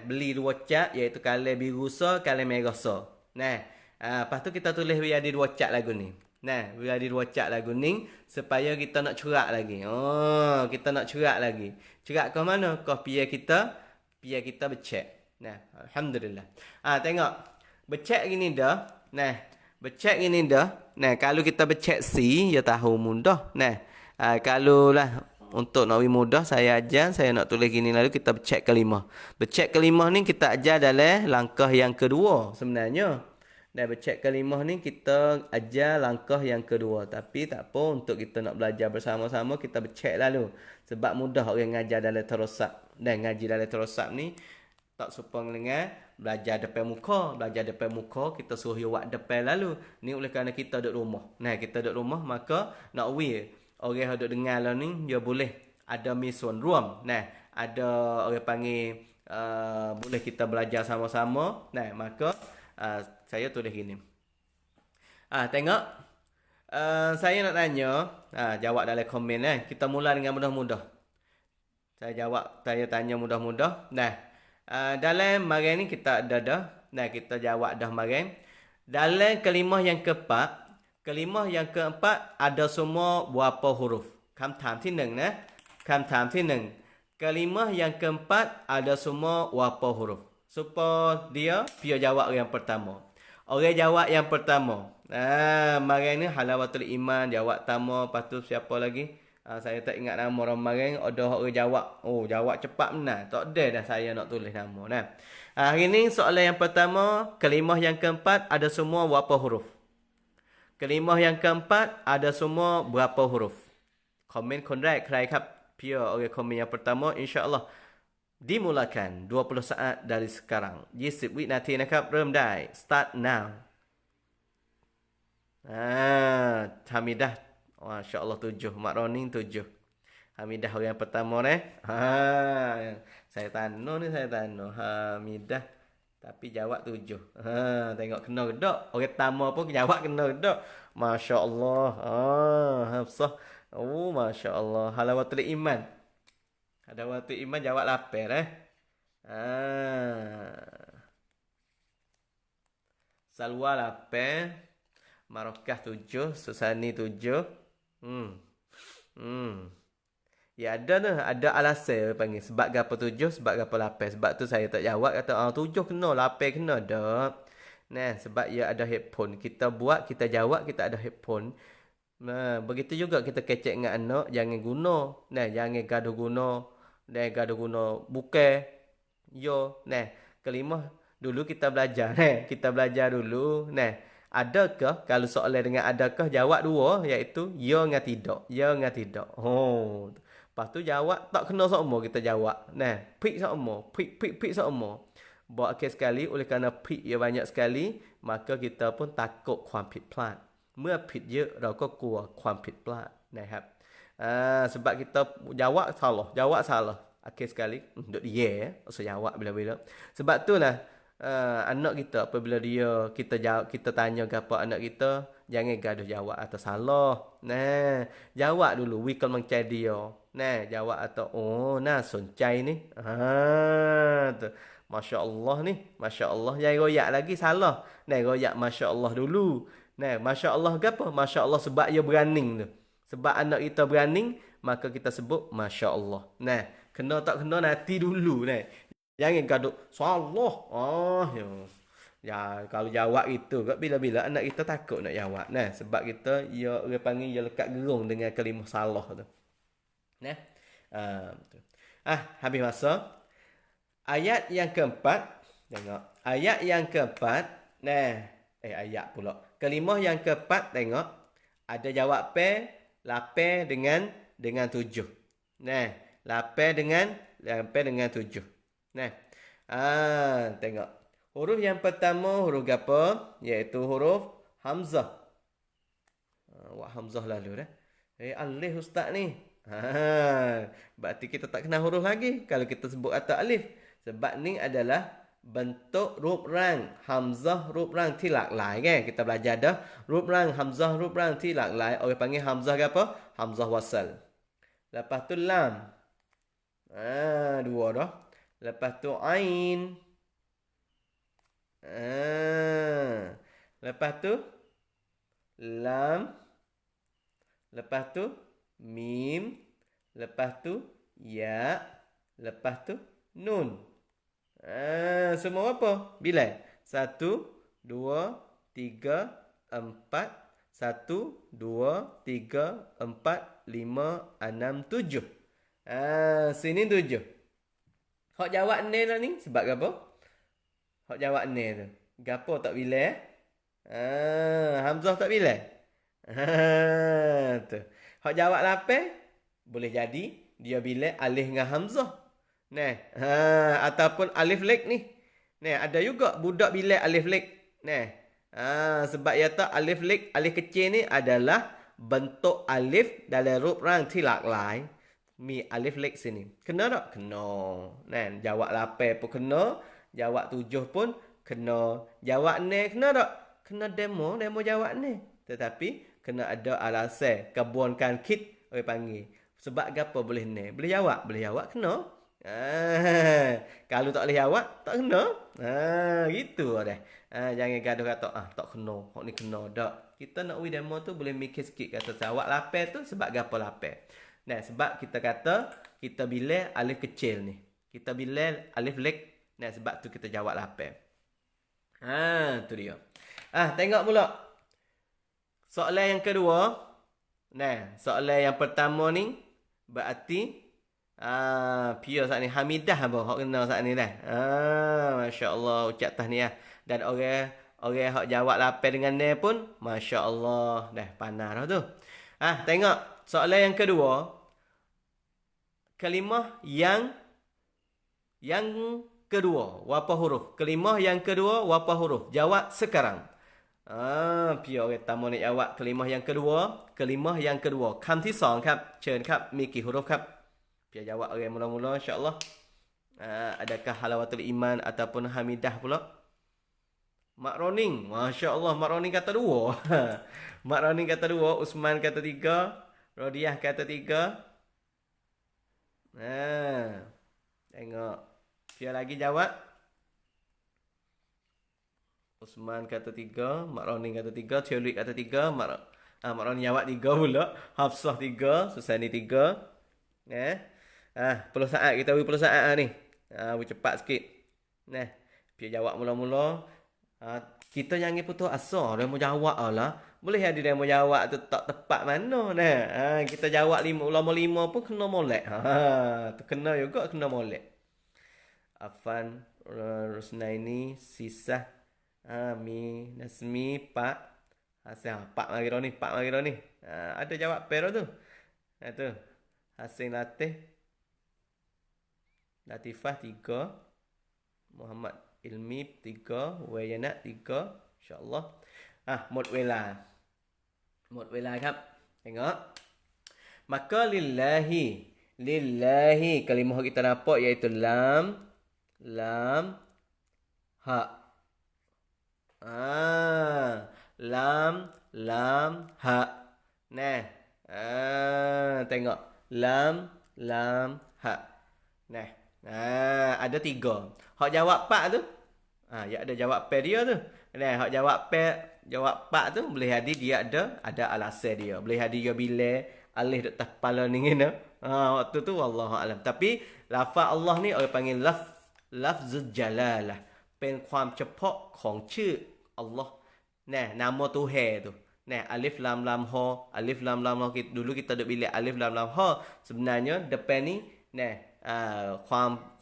beli 2 cat iaitu kalah biru sa, kalah merah sa. Lepas tu kita tulis biar ada 2 cat lagu ni. Biar ada 2 cat lagu ni supaya kita nak cerak lagi. Oh, kita nak cerak lagi. Cerak ke mana? Ke biar kita becek. Alhamdulillah. Tengok. Becek gini dah. Becek gini dah. Kalau kita becek C, ya tahu mudah. Kalau lah untuk nak lebih mudah, saya ajar, saya nak tulis gini lalu kita becek kelima. Becek kelima ni kita ajar dalam langkah yang kedua sebenarnya. Becek kelima ni kita ajar langkah yang kedua. Tapi tak apa, untuk kita nak belajar bersama-sama, kita becek lalu. Sebab mudah orang ngajar dalam terosap. Dan ngaji dalam terosap ni, tak supang dengan belajar depan muka. Belajar depan muka, kita suruh buat depan lalu. Ni oleh kerana kita duduk rumah. Kita duduk rumah, maka nak orang yang duduk dengar lah ni, dia boleh ada misuan ruam. Ada orang panggil, boleh kita belajar sama-sama. Maka saya tulis gini. Tengok. Saya nak tanya, jawab dalam komen. Kita mula dengan mudah-mudah. Saya tanya mudah-mudah. Dalam marin ni kita ada dah. Kita jawab dah marin. Dalam kalimah yang keempat ada semua berapa huruf? Kamtamที่หนึ่งนะkamtamที่หนึ่ง kalimah yang keempat ada semua berapa huruf? Supaya dia jawab yang pertama. Orang jawab yang pertama. Marin ni halawatul iman jawab pertama. Lepas tu siapa lagi? Saya tak ingat nama orang maring. Ada orang jawab. Oh, jawab cepat benar. Tak ada dah saya nak tulis nama. Hari ni soalan yang pertama. Kalimah yang keempat ada semua berapa huruf? Kalimah yang keempat ada semua berapa huruf? Komen คนแรก ใครครับ Pia orang komen yang pertama. InsyaAllah dimulakan 20 saat dari sekarang. 20 วินาทีนะครับ เริ่มได้ Start now. Hamidah. Masya Allah 7. Mak Roning 7. Hamidah orang yang pertama saya tanya. Hamidah. Tapi jawab 7. Tengok kena gedak. Orang pertama pun jawab kena gedak. Masya Allah. Hafsah. Oh, Masya Allah. Halawatul iman. Halawatul iman jawab 8. Salwa 8. Marokah 7. Susani 7. Ya ada alasan panggil. Sebab apa 7, sebab apa 8. Sebab tu saya tak jawab. Kata 7 kena, 8 kena. Tak. Sebab ia ada headphone. Kita buat, kita jawab, kita ada headphone. Begitu juga kita kecek dengan anak. Jangan guna. Jangan gaduh guna. Gaduh guna bukan. Kelima. Dulu kita belajar. Kita belajar dulu. Adakah? Kalau soalan dengan adakah, jawab 2. Iaitu ya dengan tidak. Ya dengan tidak. Lepas tu jawab. Tak kena sama kita jawab. Pik sama. Pik sama. Buat akhir sekali. Oleh kerana pik ia banyak sekali. Maka kita pun takut ความผิดพลาด เมื่อผิดเยอะเราก็กลัวความผิดพลาดนะครับ sebab kita jawab salah akhir sekali duk dia usah jawab bila-bila. Sebab tu lah anak kita apabila kita tanya apa anak kita, jangan gaduh jawab atau salah. Jawab dulu we กำลังใจdia. Jawab atau nah สนใจni. Masya Allah ni. Masya Allah. Jangan royak lagi salah. Royak Masya Allah dulu. Masya Allah ke apa? Masya Allah sebab ia berani tu. Sebab anak kita berani, maka kita sebut Masya Allah. Kena tak kena nanti dulu. Jangan gaduh salah. Ya, kalau jawab itu, bila-bila anak kita takut nak jawab. Sebab kita, orang panggil, ia lekat gerung dengan kalimah salah tu. Habis masa. Ayat yang keempat. Tengok. Ayat yang keempat. Ayat pula. Kalimah yang keempat. Tengok. Ada jawab lapan dengan 7. Lapan dengan 7. Tengok. Huruf yang pertama huruf apa? Iaitu huruf Hamzah. Buat Hamzah lalu dah. Alif ustaz ni. Berarti kita tak kenal huruf lagi. Kalau kita sebut atau alif. Sebab ni adalah bentukรูปร่าง hamzah รูปร่างที่หลากหลายkan. Kita belajar dahรูปร่าง hamzah รูปร่างที่หลากหลาย. Orang panggil hamzah ke apa? Hamzah wasal. Lepas tu lam. Dua dah. Lepas tu ain. Lepas tu lam. Lepas tu mim. Lepas tu ya. Lepas tu nun. Semua apa? Bila? 1, 2, 3, 4. 1, 2, 3, 4, 5, 6, 7. Sini 7. Hak jawab ni lah ni. Sebab apa? Hak jawab ni tu. Gapo tak bila? Hamzah tak bila? Tu. Hak jawab lapar. Boleh jadi dia bila alif dengan hamzah. Nah, ataupun alif lek ni. Nah, ada juga budak bila alif lek. Nah, sebab ya tak alif lek, alif kecil ni adalah bentuk alif dalam rup rangที่หลากหลาย Mi alif lek sini. Kena tak? Kena. Nah, jawab 8 pun kena, jawab 7 pun kena. Jawab ni kena tak? Kena demo jawab ni. Tetapi kena ada alasan, kebunkan kit orang panggil. Sebab apa boleh ni? Boleh jawab kena. Kalau tak boleh jawab, tak kena. Gitu dah. Jangan gaduh kata, tak kena. Hak ni kena. Tak. Kita nak uji demo tu boleh mikir sikit kata jawab lapar tu sebab apa lapar. Nah, sebab kita kata, kita bila alif kecil ni. Kita bila alif lek. Nah, sebab tu kita jawab lapar. Tu dia. Tengok pula. Soalan yang kedua. Nah, soalan yang pertama ni berarti Pia saat ni Hamidah apa hok kena saat ni dah. Masya-Allah ucap tahniah dan orang hok jawab lapar dengan ni pun masya-Allah dah panah dah tu. Tengok soalan yang kedua. Kalimah yang kedua berapa huruf? Kalimah yang kedua berapa huruf? Jawab sekarang. Pia orang tamu nak jawab kalimah yang kedua. Kalimah yang kedua. คำที่ 2ครับเชิญครับมีกี่ huruf ครับ Pia jawab orang mula-mula insya-Allah. Adakah halawatul iman ataupun hamidah pula? Mak Roning, masya-Allah Mak Roning kata 2. Mak Roning kata 2, Usman kata 3, Rodiah kata 3. Tengok. Pia lagi jawab. Usman kata 3, Mak Roning kata 3, Teolik kata 3, Mak Roning jawab 3 pula, Hafsah 3, Susani 3. Perlu saat kita beri perlu saat ni. Beri cepat sikit. Nah, Pia jawab mula-mula. Kita jangan putus asa dia mau jawab lah. Boleh ada dia mau jawab tu tak tepat mana nah. Kita jawab 5 ulama 5 pun kena molek. Tu kena juga kena molek. Afan Rusnaini Sisah Mi Nasmi Pak Hasil Pak mari ni, Pak mari ni. Ada jawab pero tu. Tu. Hasil Latifah 3, Muhammad Ilmi 3, Wayanat 3, insya-Allah.หมดเวลาครับ Tengok. Maka lillahi kalimah kita dapat iaitu lam ha. Lam ha. Nah. Tengok. Lam ha. Nah. Ada 3. Hak jawab pak tu. Ya ada jawab pe dia tu. Nah, hak jawab pak tu boleh jadi dia ada alasan dia. Boleh jadi dia bila alif dekat kepala ni kena. Waktu tu wallahu alam. Tapi lafaz Allah ni orang panggil lafzul jalalah. เป็นความเฉพาะของชื่อ Allah. Nah, nama Tuhan tu. Nah, alif lam lam ha, alif lam lam ha. Dulu kita duk bila alif lam lam ha. Sebenarnya depan ni nah, ค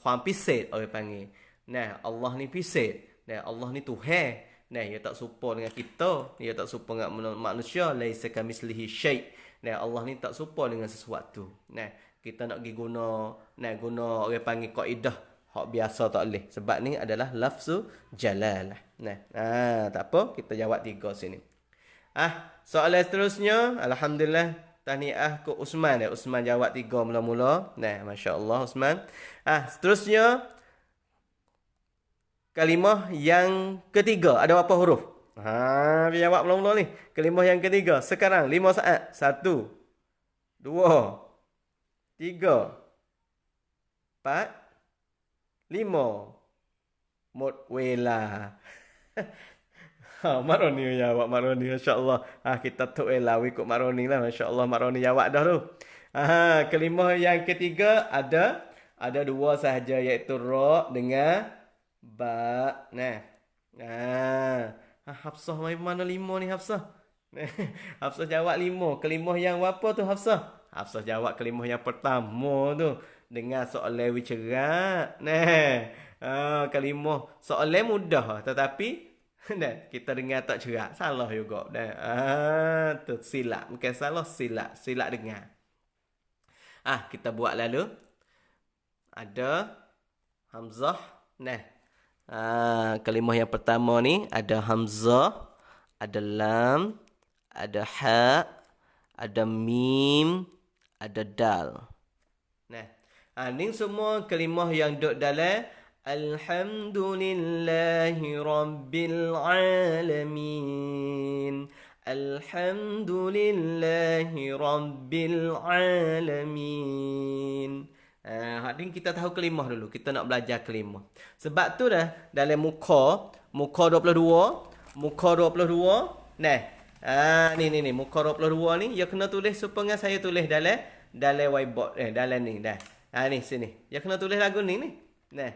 วามพิเศษ orang panggil. Nah, Allah ni พิเศษ. Nah, Allah ni Tuhan. Nah, dia tak serupa dengan kita, dia tak serupa dengan manusia, laisa kamislihi syai'. Nah, Allah ni tak serupa dengan sesuatu. Nah, kita nak pergi guna orang panggil kaedah hak biasa tak boleh. Sebab ni adalah lafzu jalalah. Nah, tak apa, kita jawab 3 sini. Soalan seterusnya, alhamdulillah tahniah ke Usman. Usman jawab 3 mula-mula. Nah, masya-Allah Usman. Seterusnya kalimah yang ketiga ada berapa huruf? Biar jawab mula-mula ni. Kalimah yang ketiga. Sekarang 5 saat. 1, 2, 3, 4, 5. Một wela. Mak Roni jawab, Mak Roni, masya-Allah. Kita tok wela ikut Mak Roni lah, masya-Allah. Mak Roni jawab dah tu. Kalimah yang ketiga ada dua sahaja, iaitu ra dengan ba. Hafsah mai mana 5 ni Hafsah? Hafsah jawab 5. Kalimah yang apa tu Hafsah? Hafsah jawab kalimah yang pertama tu. Dengar soalan wicerak. Kalimah soalan mudah tetapi kita dengar tak cerak, salah juga. Tu silap, bukan salah, silap dengar. Kita buat lalu. Ada hamzah. Kalimah yang pertama ni ada hamzah, ada lam, ada ha, ada mim, ada dal. Ni semua kalimah yang duduk dalam Alhamdulillahi Rabbil Alamin. Alhamdulillahi Rabbil Alamin. Hadin kita tahu kalimah dulu. Kita nak belajar kalimah. Sebab tu dah dalam muka 22, muka 22. Ni muka 22 ni ya kena tulis supaya saya tulis dalam whiteboard dalam ni dah. Ni sini. Ya kena tulis lagu ni. Ya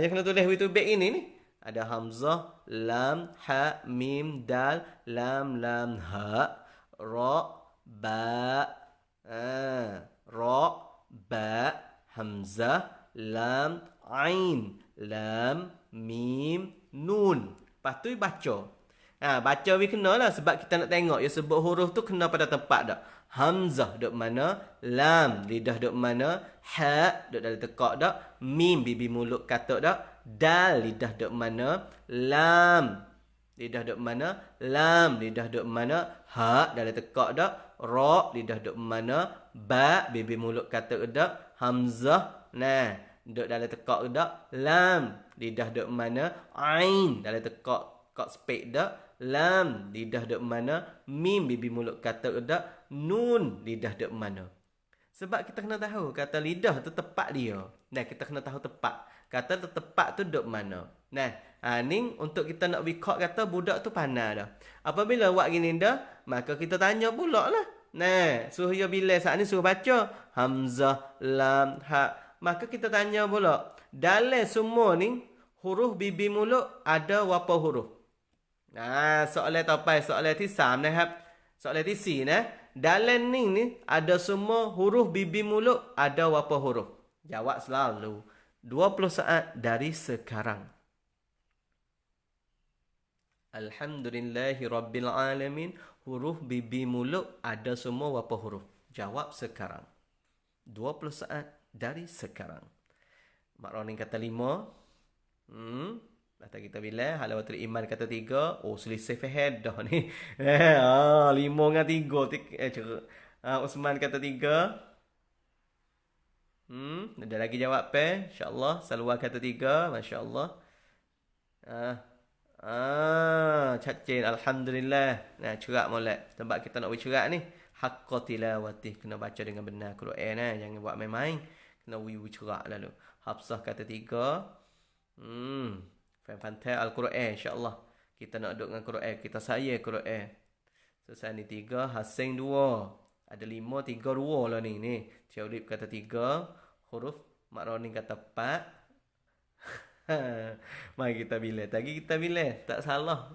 kena tulis with back ini ni. Ada hamzah, lam, ha, mim, dal, lam, ha, ra, ba. Ra, ba, hamzah, lam, ain, lam, mim, nun. Lepas tu baca. Baca we kena lah sebab kita nak tengok ya sebut huruf tu kena pada tempat tak. Hamzah duduk mana, lam lidah duduk mana, ha duduk dalam tekak tak, mim bibi mulut katuk tak, dal lidah duduk mana, lam lidah duduk mana, lam lidah duduk mana, ha dalam tekak tak, ra lidah duduk mana, ba bibi mulut katuk tak, hamzah duduk dalam tekak tak, lam lidah duduk mana, ain dalam tekak spek tak, lam lidah duduk mana, mim bibi mulut katuk tak, nun lidah duduk mana. Sebab kita kena tahu kata lidah tu tepat dia. Kita kena tahu tepat. Kata tu tepat tu duduk mana. Ni untuk kita nak wikok kata budak tu pandai dah. Apabila buat gini dah, maka kita tanya pula lah. Suruh dia bila saat ni suruh baca hamzah, lam, ha. Maka kita tanya pula, dalam semua ni huruf bibi mulut ada berapa huruf? Soalan tapai, soalan tisam soalan tisi dalam ni ada semua huruf bibi mulut ada berapa huruf? Jawab selalu 20 saat dari sekarang. Alhamdulillahi Rabbil Alamin. Huruf bibi mulut ada semua berapa huruf? Jawab sekarang. 20 saat dari sekarang. Mak Ronin kata 5. Kata kita bila Halawatul Iman kata 3. Selisih faham dah ni. 5 dengan 3. Usman kata 3. Ada lagi jawab insya-Allah. Salwa kata 3. Masya-Allah. Cacin alhamdulillah. Cerak molek. Sebab kita nak bercerak ni haqqa tilawati, kena baca dengan benar Quran jangan buat main-main. Kena bercerak lalu. Hafsah kata 3. Fantastic Al-Quran insya-Allah. Kita nak duduk dengan Quran, kita sayang Quran. Selesai ni 3, Hasan 2. Ada 5, 3, 2 lah ni. Cik Ulip kata 3, huruf Mak Roni kata 4. Mari kita bila. Tadi kita bila, tak salah.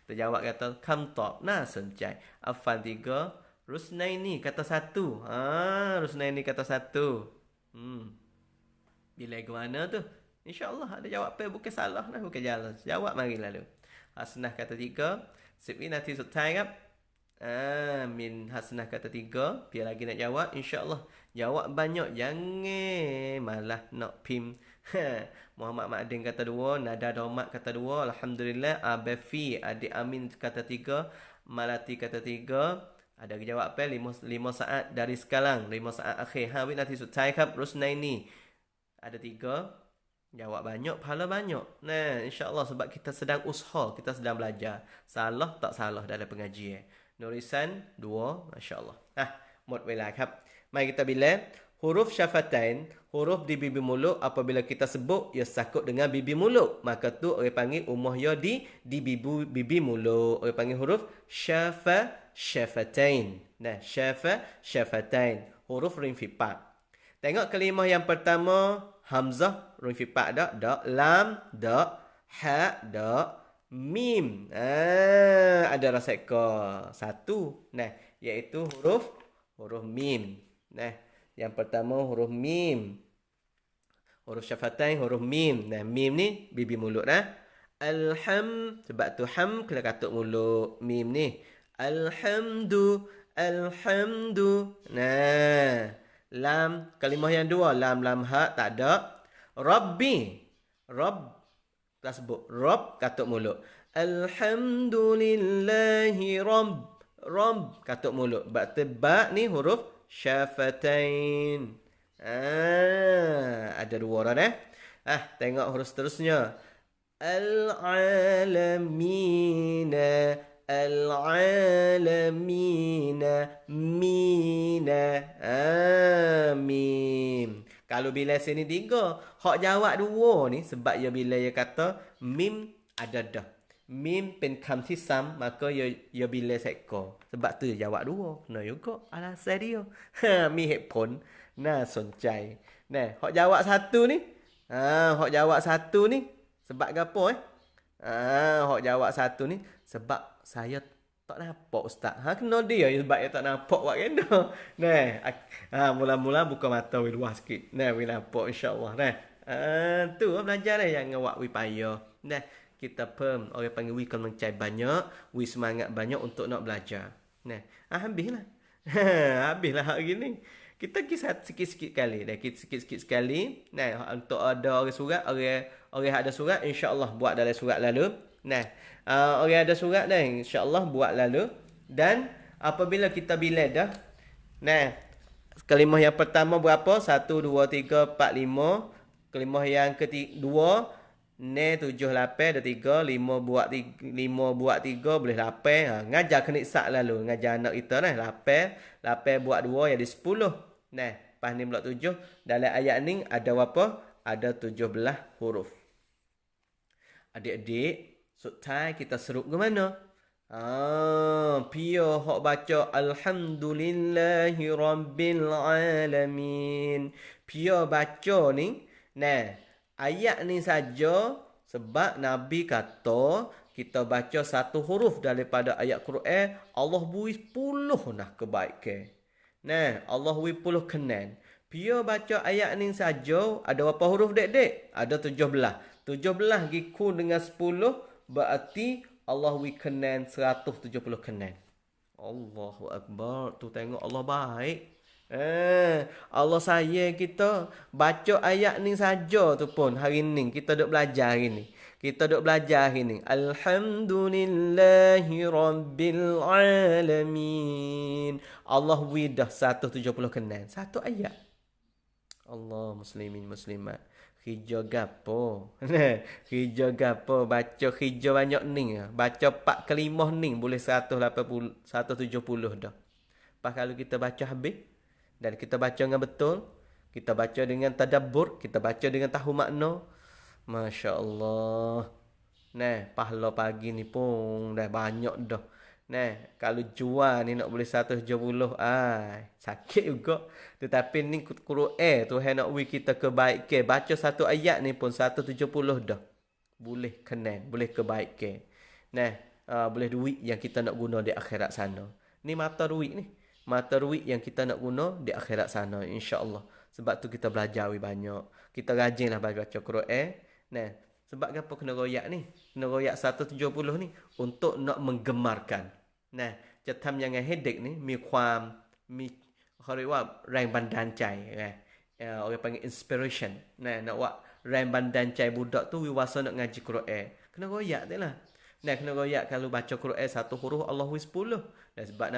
Kita jawab kata kamtab. Sencai. Afan 3, Rusnaini kata 1. Rusnaini kata 1. Bila ke mana tu? InsyaAllah ada jawab bukan salah lah, bukan jalan. Jawab mari lalu. Hasnah kata 3. Sipi nanti sutai kan? Min Hasnah kata 3. Biar lagi nak jawab. InsyaAllah. Jawab banyak. Jangan malah nak pim. Muhammad Ma'adin kata 2. Nada Domat kata 2. Alhamdulillah. Abafi Adik Amin kata 3. Malati kata 3. Ada jawab 5 saat dari sekarang. 5 saat akhir. Nanti sutai kan? Rusnaini ada 3. Jawab banyak, pahala banyak. Nah, insya-Allah sebab kita sedang usaha, kita sedang belajar. Salah tak salah dalam pengajian. Nurisan 2, masya-Allah. Mod wala ครับ Mari kita bila huruf syafatain, huruf di bibir mulut apabila kita sebut ia sakut dengan bibir mulut, maka tu orang panggil umuh ia di bibir mulut. Orang panggil huruf syafatain. Nah, syafatain. Huruf rim fipat. Tengok kalimah yang pertama, hamzah rim fipat dak, lam dak, ha dak, mim. Ada rasa ka satu. Nah, iaitu huruf mim. Nah, yang pertama huruf mim. Huruf syafatain huruf mim. Nah, mim ni bibir mulut nah. Sebab tu ham kena katuk mulut. Mim ni. Alhamdu. Nah, lam kalimah yang dua, lam ha tak ada. Rabbi. Rabb tak sebut. Rabb katuk mulut. Alhamdulillahi Rabb katuk mulut. Ba ni huruf syafatain. Ada dua orang tengok huruf seterusnya. Al-alamina. Mina. Mim. Kalau bila sini 3, hak jawab 2 ni sebab ia bila ia kata mim ada dah. Mim เป็นคำที่ซ้ำ maka ia bila seko. Sebab tu jawab 2. Kena juga alasan dia. Mi เหตุผล น่าสนใจ Nah, hak jawab 1 ni. Hak jawab 1 ni sebab gapo hak jawab 1 ni sebab saya tak nampak ustaz. Kena dia sebab dia tak nampak buat kena. Nah, mula-mula buka mata wi luas sikit. Nah, wi nampak insya-Allah. Nah, tu belajar jangan buat wi payah. Nah, kita orang panggil wi kemencai banyak, wi semangat banyak untuk nak belajar. Nah, habislah. Habislah hari ni. Kita kisah sikit-sikit kali. Sikit-sikit sekali. Nah, untuk ada orang surat, orang ada surat insya-Allah buat dalam surat lalu. Nah, orang ada surat dah insya-Allah buat lalu. Dan apabila kita bila dah, nah, kalimah yang pertama berapa? 1 2 3 4 5. Kalimah yang kedua 7 8 ada 3, 5 buat 3 boleh 8. Ngajar keniksak lalu, ngajar anak kita 8 buat 2 jadi 10. Nah, pas ni pula 7. Dalam ayat ni ada berapa? Ada 17 huruf. Adik-adik, sutai kita serup ke mana? Pia hok baca alhamdulillahi rabbil alamin. Pia baca ni, nah, ayat ni saja sebab Nabi kata kita baca satu huruf daripada ayat Quran, Allah beri 10 nah kebaikan. Nah, Allah beri 10 kenan. Pia baca ayat ni saja ada berapa huruf dek-dek? Ada 17. 17 giku dengan 10 berarti Allah beri kenan 170 kenan. Allahu Akbar. Tu tengok Allah baik. Allah sayang kita. Baca ayat ni saja tu pun hari ni kita duk belajar hari ni. Alhamdulillahi rabbil alamin. Allah widah 170 kenan. Satu ayat. Allah muslimin muslimat. Hijau gapo. Hijau gapo. Baca hijau banyak ni. Baca 4 kalimah ni boleh 170 dah. Pas kalau kita baca habis dan kita baca dengan betul, kita baca dengan tadabbur, kita baca dengan tahu makna, masya-Allah. Nah, pahala pagi ni pun dah banyak dah. Nah, kalau jual ni nak boleh 170, sakit juga. Tetapi ni Quran Tuhan nak beri kita kebaikan. Baca satu ayat ni pun 170 dah. Boleh kenan, boleh kebaikan. Nah, boleh duit yang kita nak guna di akhirat sana. Ni mata duit ni. Mata duit yang kita nak guna di akhirat sana, insya-Allah. Sebab tu kita belajar banyak. Kita rajinlah baca Quran. Nah, sebab apa kena royak ni? Kena royak 170 ni untuk nak menggemarkan. Nah, จะทำยังไงให้เด็กนี่มีความเขาเรียกว่าแรงบันดาลใจไงorang panggil inspiration. Nah, nak buat แรงบันดาลใจ budak tu wiwasa nak ngaji Quran. Kena royak tu lah. Nah, kena royak kalau baca Quran satu huruf Allah 10. Dan sebab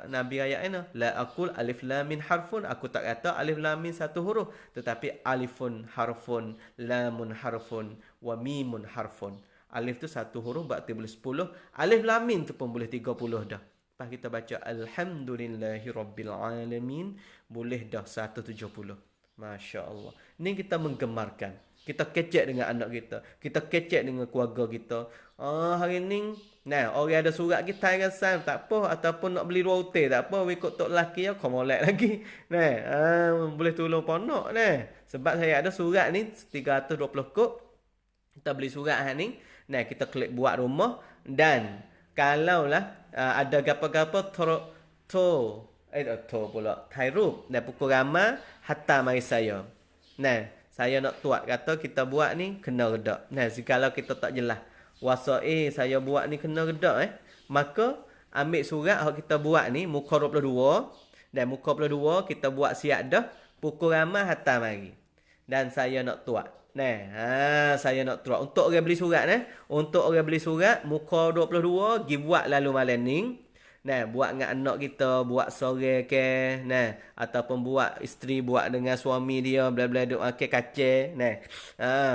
Nabi ayat ni la aqul alif lam mim harfun, aku tak kata alif lam mim satu huruf, tetapi alifun harfun, lamun harfun, wa mimun harfun. Alif tu satu huruf berarti boleh 10, alif lam mim tu pun boleh 30 dah. Lepas kita baca alhamdulillahirabbil alamin, boleh dah 170. Masya-Allah. Ni kita menggemarkan. Kita kecek dengan anak kita. Kita kecek dengan keluarga kita. Hari ni, nah, orang ada surat kita rasa tak apa. Ataupun nak beli roti tak apa. Ikut tok lelaki ya, kau molek lagi. Nah, boleh tolong ponok. Nah, sebab saya ada surat ni, 320 kop. Kita beli surat ni. Nah, kita klik buat rumah. Dan, kalaulah ada gapa-gapa to pula. Thairup. Dan pukul ramah, hatta mari saya. Nah, saya nak tuat kata kita buat ni kena redak. Nah, jikalau kita tak jelas wasa saya buat ni kena redak maka ambil surat yang kita buat ni muka 22 dan muka 22 kita buat siap dah pukul ramah hatta mari. Dan saya nak tuat. Nah, saya nak tuat untuk orang beli surat untuk orang beli surat muka 22 gi buat lalu malam ni. Nah, buat dengan anak kita, buat sore ke, nah, ataupun buat isteri buat dengan suami dia, bla-bla duk makan kacang, nah.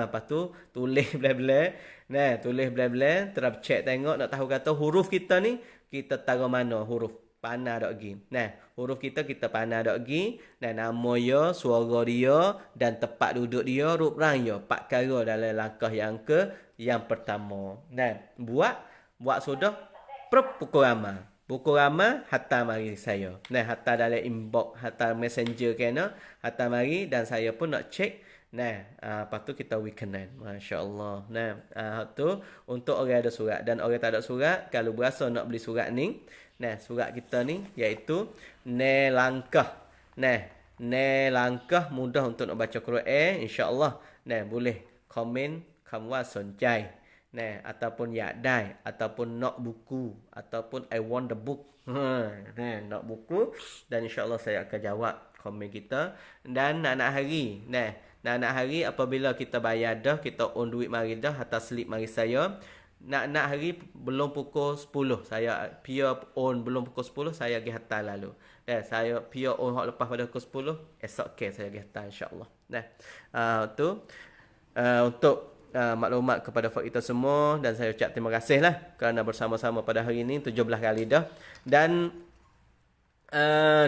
Lepas tu tulis bla-bla. Nah, tulis bla-bla, terus check tengok nak tahu kata huruf kita ni kita taruh mana huruf. Panah dak gi. Nah, huruf kita panah dak gi, dan nama dia, suara dia dan tempat duduk dia, rup rang dia. 4 perkara dalam langkah yang pertama. Nah, buat sudah pukul ramah. Pukul ramah, hatta mari saya. Nah, hatta dalam inbox, hatta messenger kena, hatta mari dan saya pun nak cek. Nah, lepas tu kita weekend. Masya Allah. Nah, tu untuk orang ada surat. Dan orang tak ada surat, kalau berasa nak beli surat ni, nah, surat kita ni, iaitu ne langkah. Nah, ne langkah mudah untuk nak baca Quran, insya-Allah. Nah, boleh komen kamu sonjai. Nah, ataupun ya dai, ataupun nak buku, ataupun I want the book. Nah, nak buku dan insya-Allah saya akan jawab komen kita. Dan nak hari. Nah, nak hari apabila kita bayar dah, kita on duit mari dah atas slip mari saya. Nak hari belum pukul 10. Saya pure on belum pukul 10 saya pergi hantar lalu. Saya pure on hak lepas pada pukul 10, esok ke saya pergi hantar insya-Allah. Nah, tu untuk maklumat kepada kita semua dan saya ucap terima kasih lah kerana bersama-sama pada hari ini 17 kali dah. Dan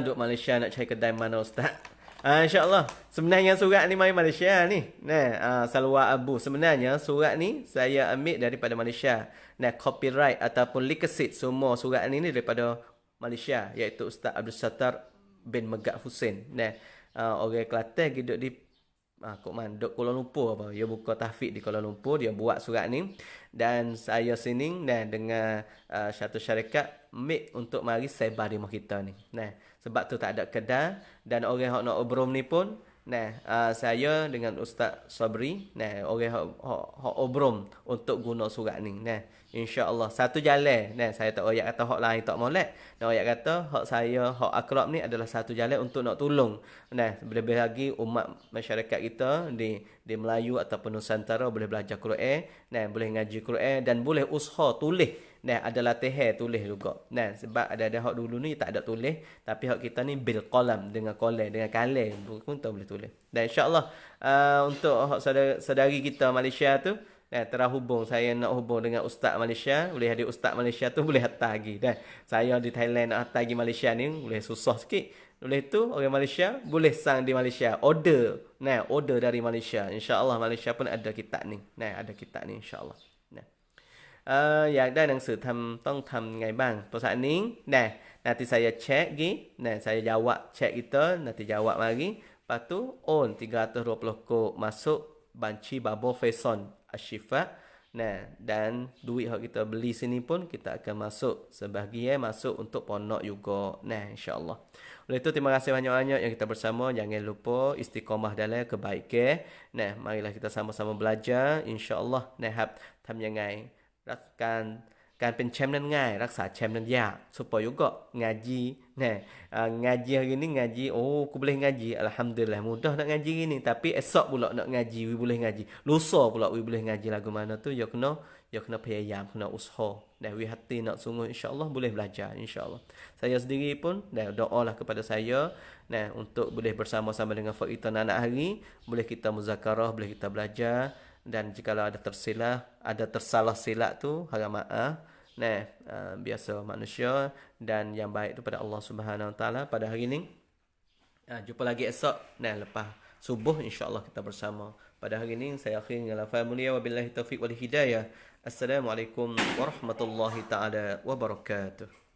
duk Malaysia nak cari kedai mana ustaz? InsyaAllah. Sebenarnya surat ni mari Malaysia ni. Nah, Salwa Abu. Sebenarnya surat ni saya ambil daripada Malaysia. Nah, copyright ataupun liquid semua surat ni daripada Malaysia, iaitu Ustaz Abdul Sattar bin Megat Hussein. Nah, orang Kelantan hidup di kok manduk Kuala Lumpur apa. Dia buka tahfiz di Kuala Lumpur, dia buat surat ni dan saya sini dengan satu syarikat make untuk mari sebar di rumah kita ni. Nah, sebab tu tak ada kedai dan orang hak nak obrom ni pun saya dengan Ustaz Sabri, orang hak obrom untuk guna surat ni. InsyaAllah satu jalan. Saya tak royak kata hak lain tak molek. Royak kata hak saya, hak akrab ni adalah satu jalan untuk nak tolong. Lebih lagi umat masyarakat kita di Melayu ataupun Nusantara boleh belajar Quran, boleh ngaji Quran dan boleh usaha tulis. Ada latihan tulis juga. Sebab ada hak dulu ni tak ada tulis, tapi hak kita ni bil qalam, dengan qalam, dengan kalam pun tak boleh tulis. Dan insya-Allah untuk hak saudari kita Malaysia tu terhubung, saya nak hubung dengan ustaz Malaysia, boleh ada ustaz Malaysia tu boleh hantar lagi. Dan saya di Thailand nak hantar lagi Malaysia ni boleh susah sikit. Oleh tu orang Malaysia boleh sang di Malaysia, order dari Malaysia. Insya-Allah Malaysia pun ada kitab ni. Ada kitab ni insya-Allah. อยากได้หนังสือต้องทำไงบ้าง Pasal ni nanti saya cek lagi. Saya jawab cek kita, nanti jawab lagi. Lepas tu on 320 kod masuk banci Babo Faison Ashifa. Dan duit yang kita beli sini pun kita akan masuk sebahagian masuk untuk ponok juga. InsyaAllah. Oleh itu terima kasih banyak-banyak yang kita bersama. Jangan lupa istiqamah dalam kebaikan. Marilah kita sama-sama belajar. InsyaAllah. Tham yang ngai. การเป็นแชมป์นั้นง่ายรักษาแชมป์นั้นยาก supaya juga ngaji ngaji hari ni ngaji aku boleh ngaji alhamdulillah mudah nak ngaji ni tapi esok pula nak ngaji boleh ngaji lusa pula boleh ngaji lagu mana tu ya kena Ya kena payayam, kena usaha. Dan hati nak sungguh, insya-Allah boleh belajar, insya-Allah. Saya sendiri pun doalah kepada saya untuk boleh bersama-sama dengan Fa'itan anak hari, boleh kita muzakarah, boleh kita belajar, dan jika ada tersalah silap tu, harap maaf. Biasa manusia, dan yang baik itu pada Allah Subhanahu Wa Taala. Pada hari ini jumpa lagi esok lepas subuh, insya-Allah kita bersama. Pada hari ini saya akhiri dengan lafaz mulia, wabillahi taufiq wal hidayah. Assalamualaikum warahmatullahi taala wabarakatuh.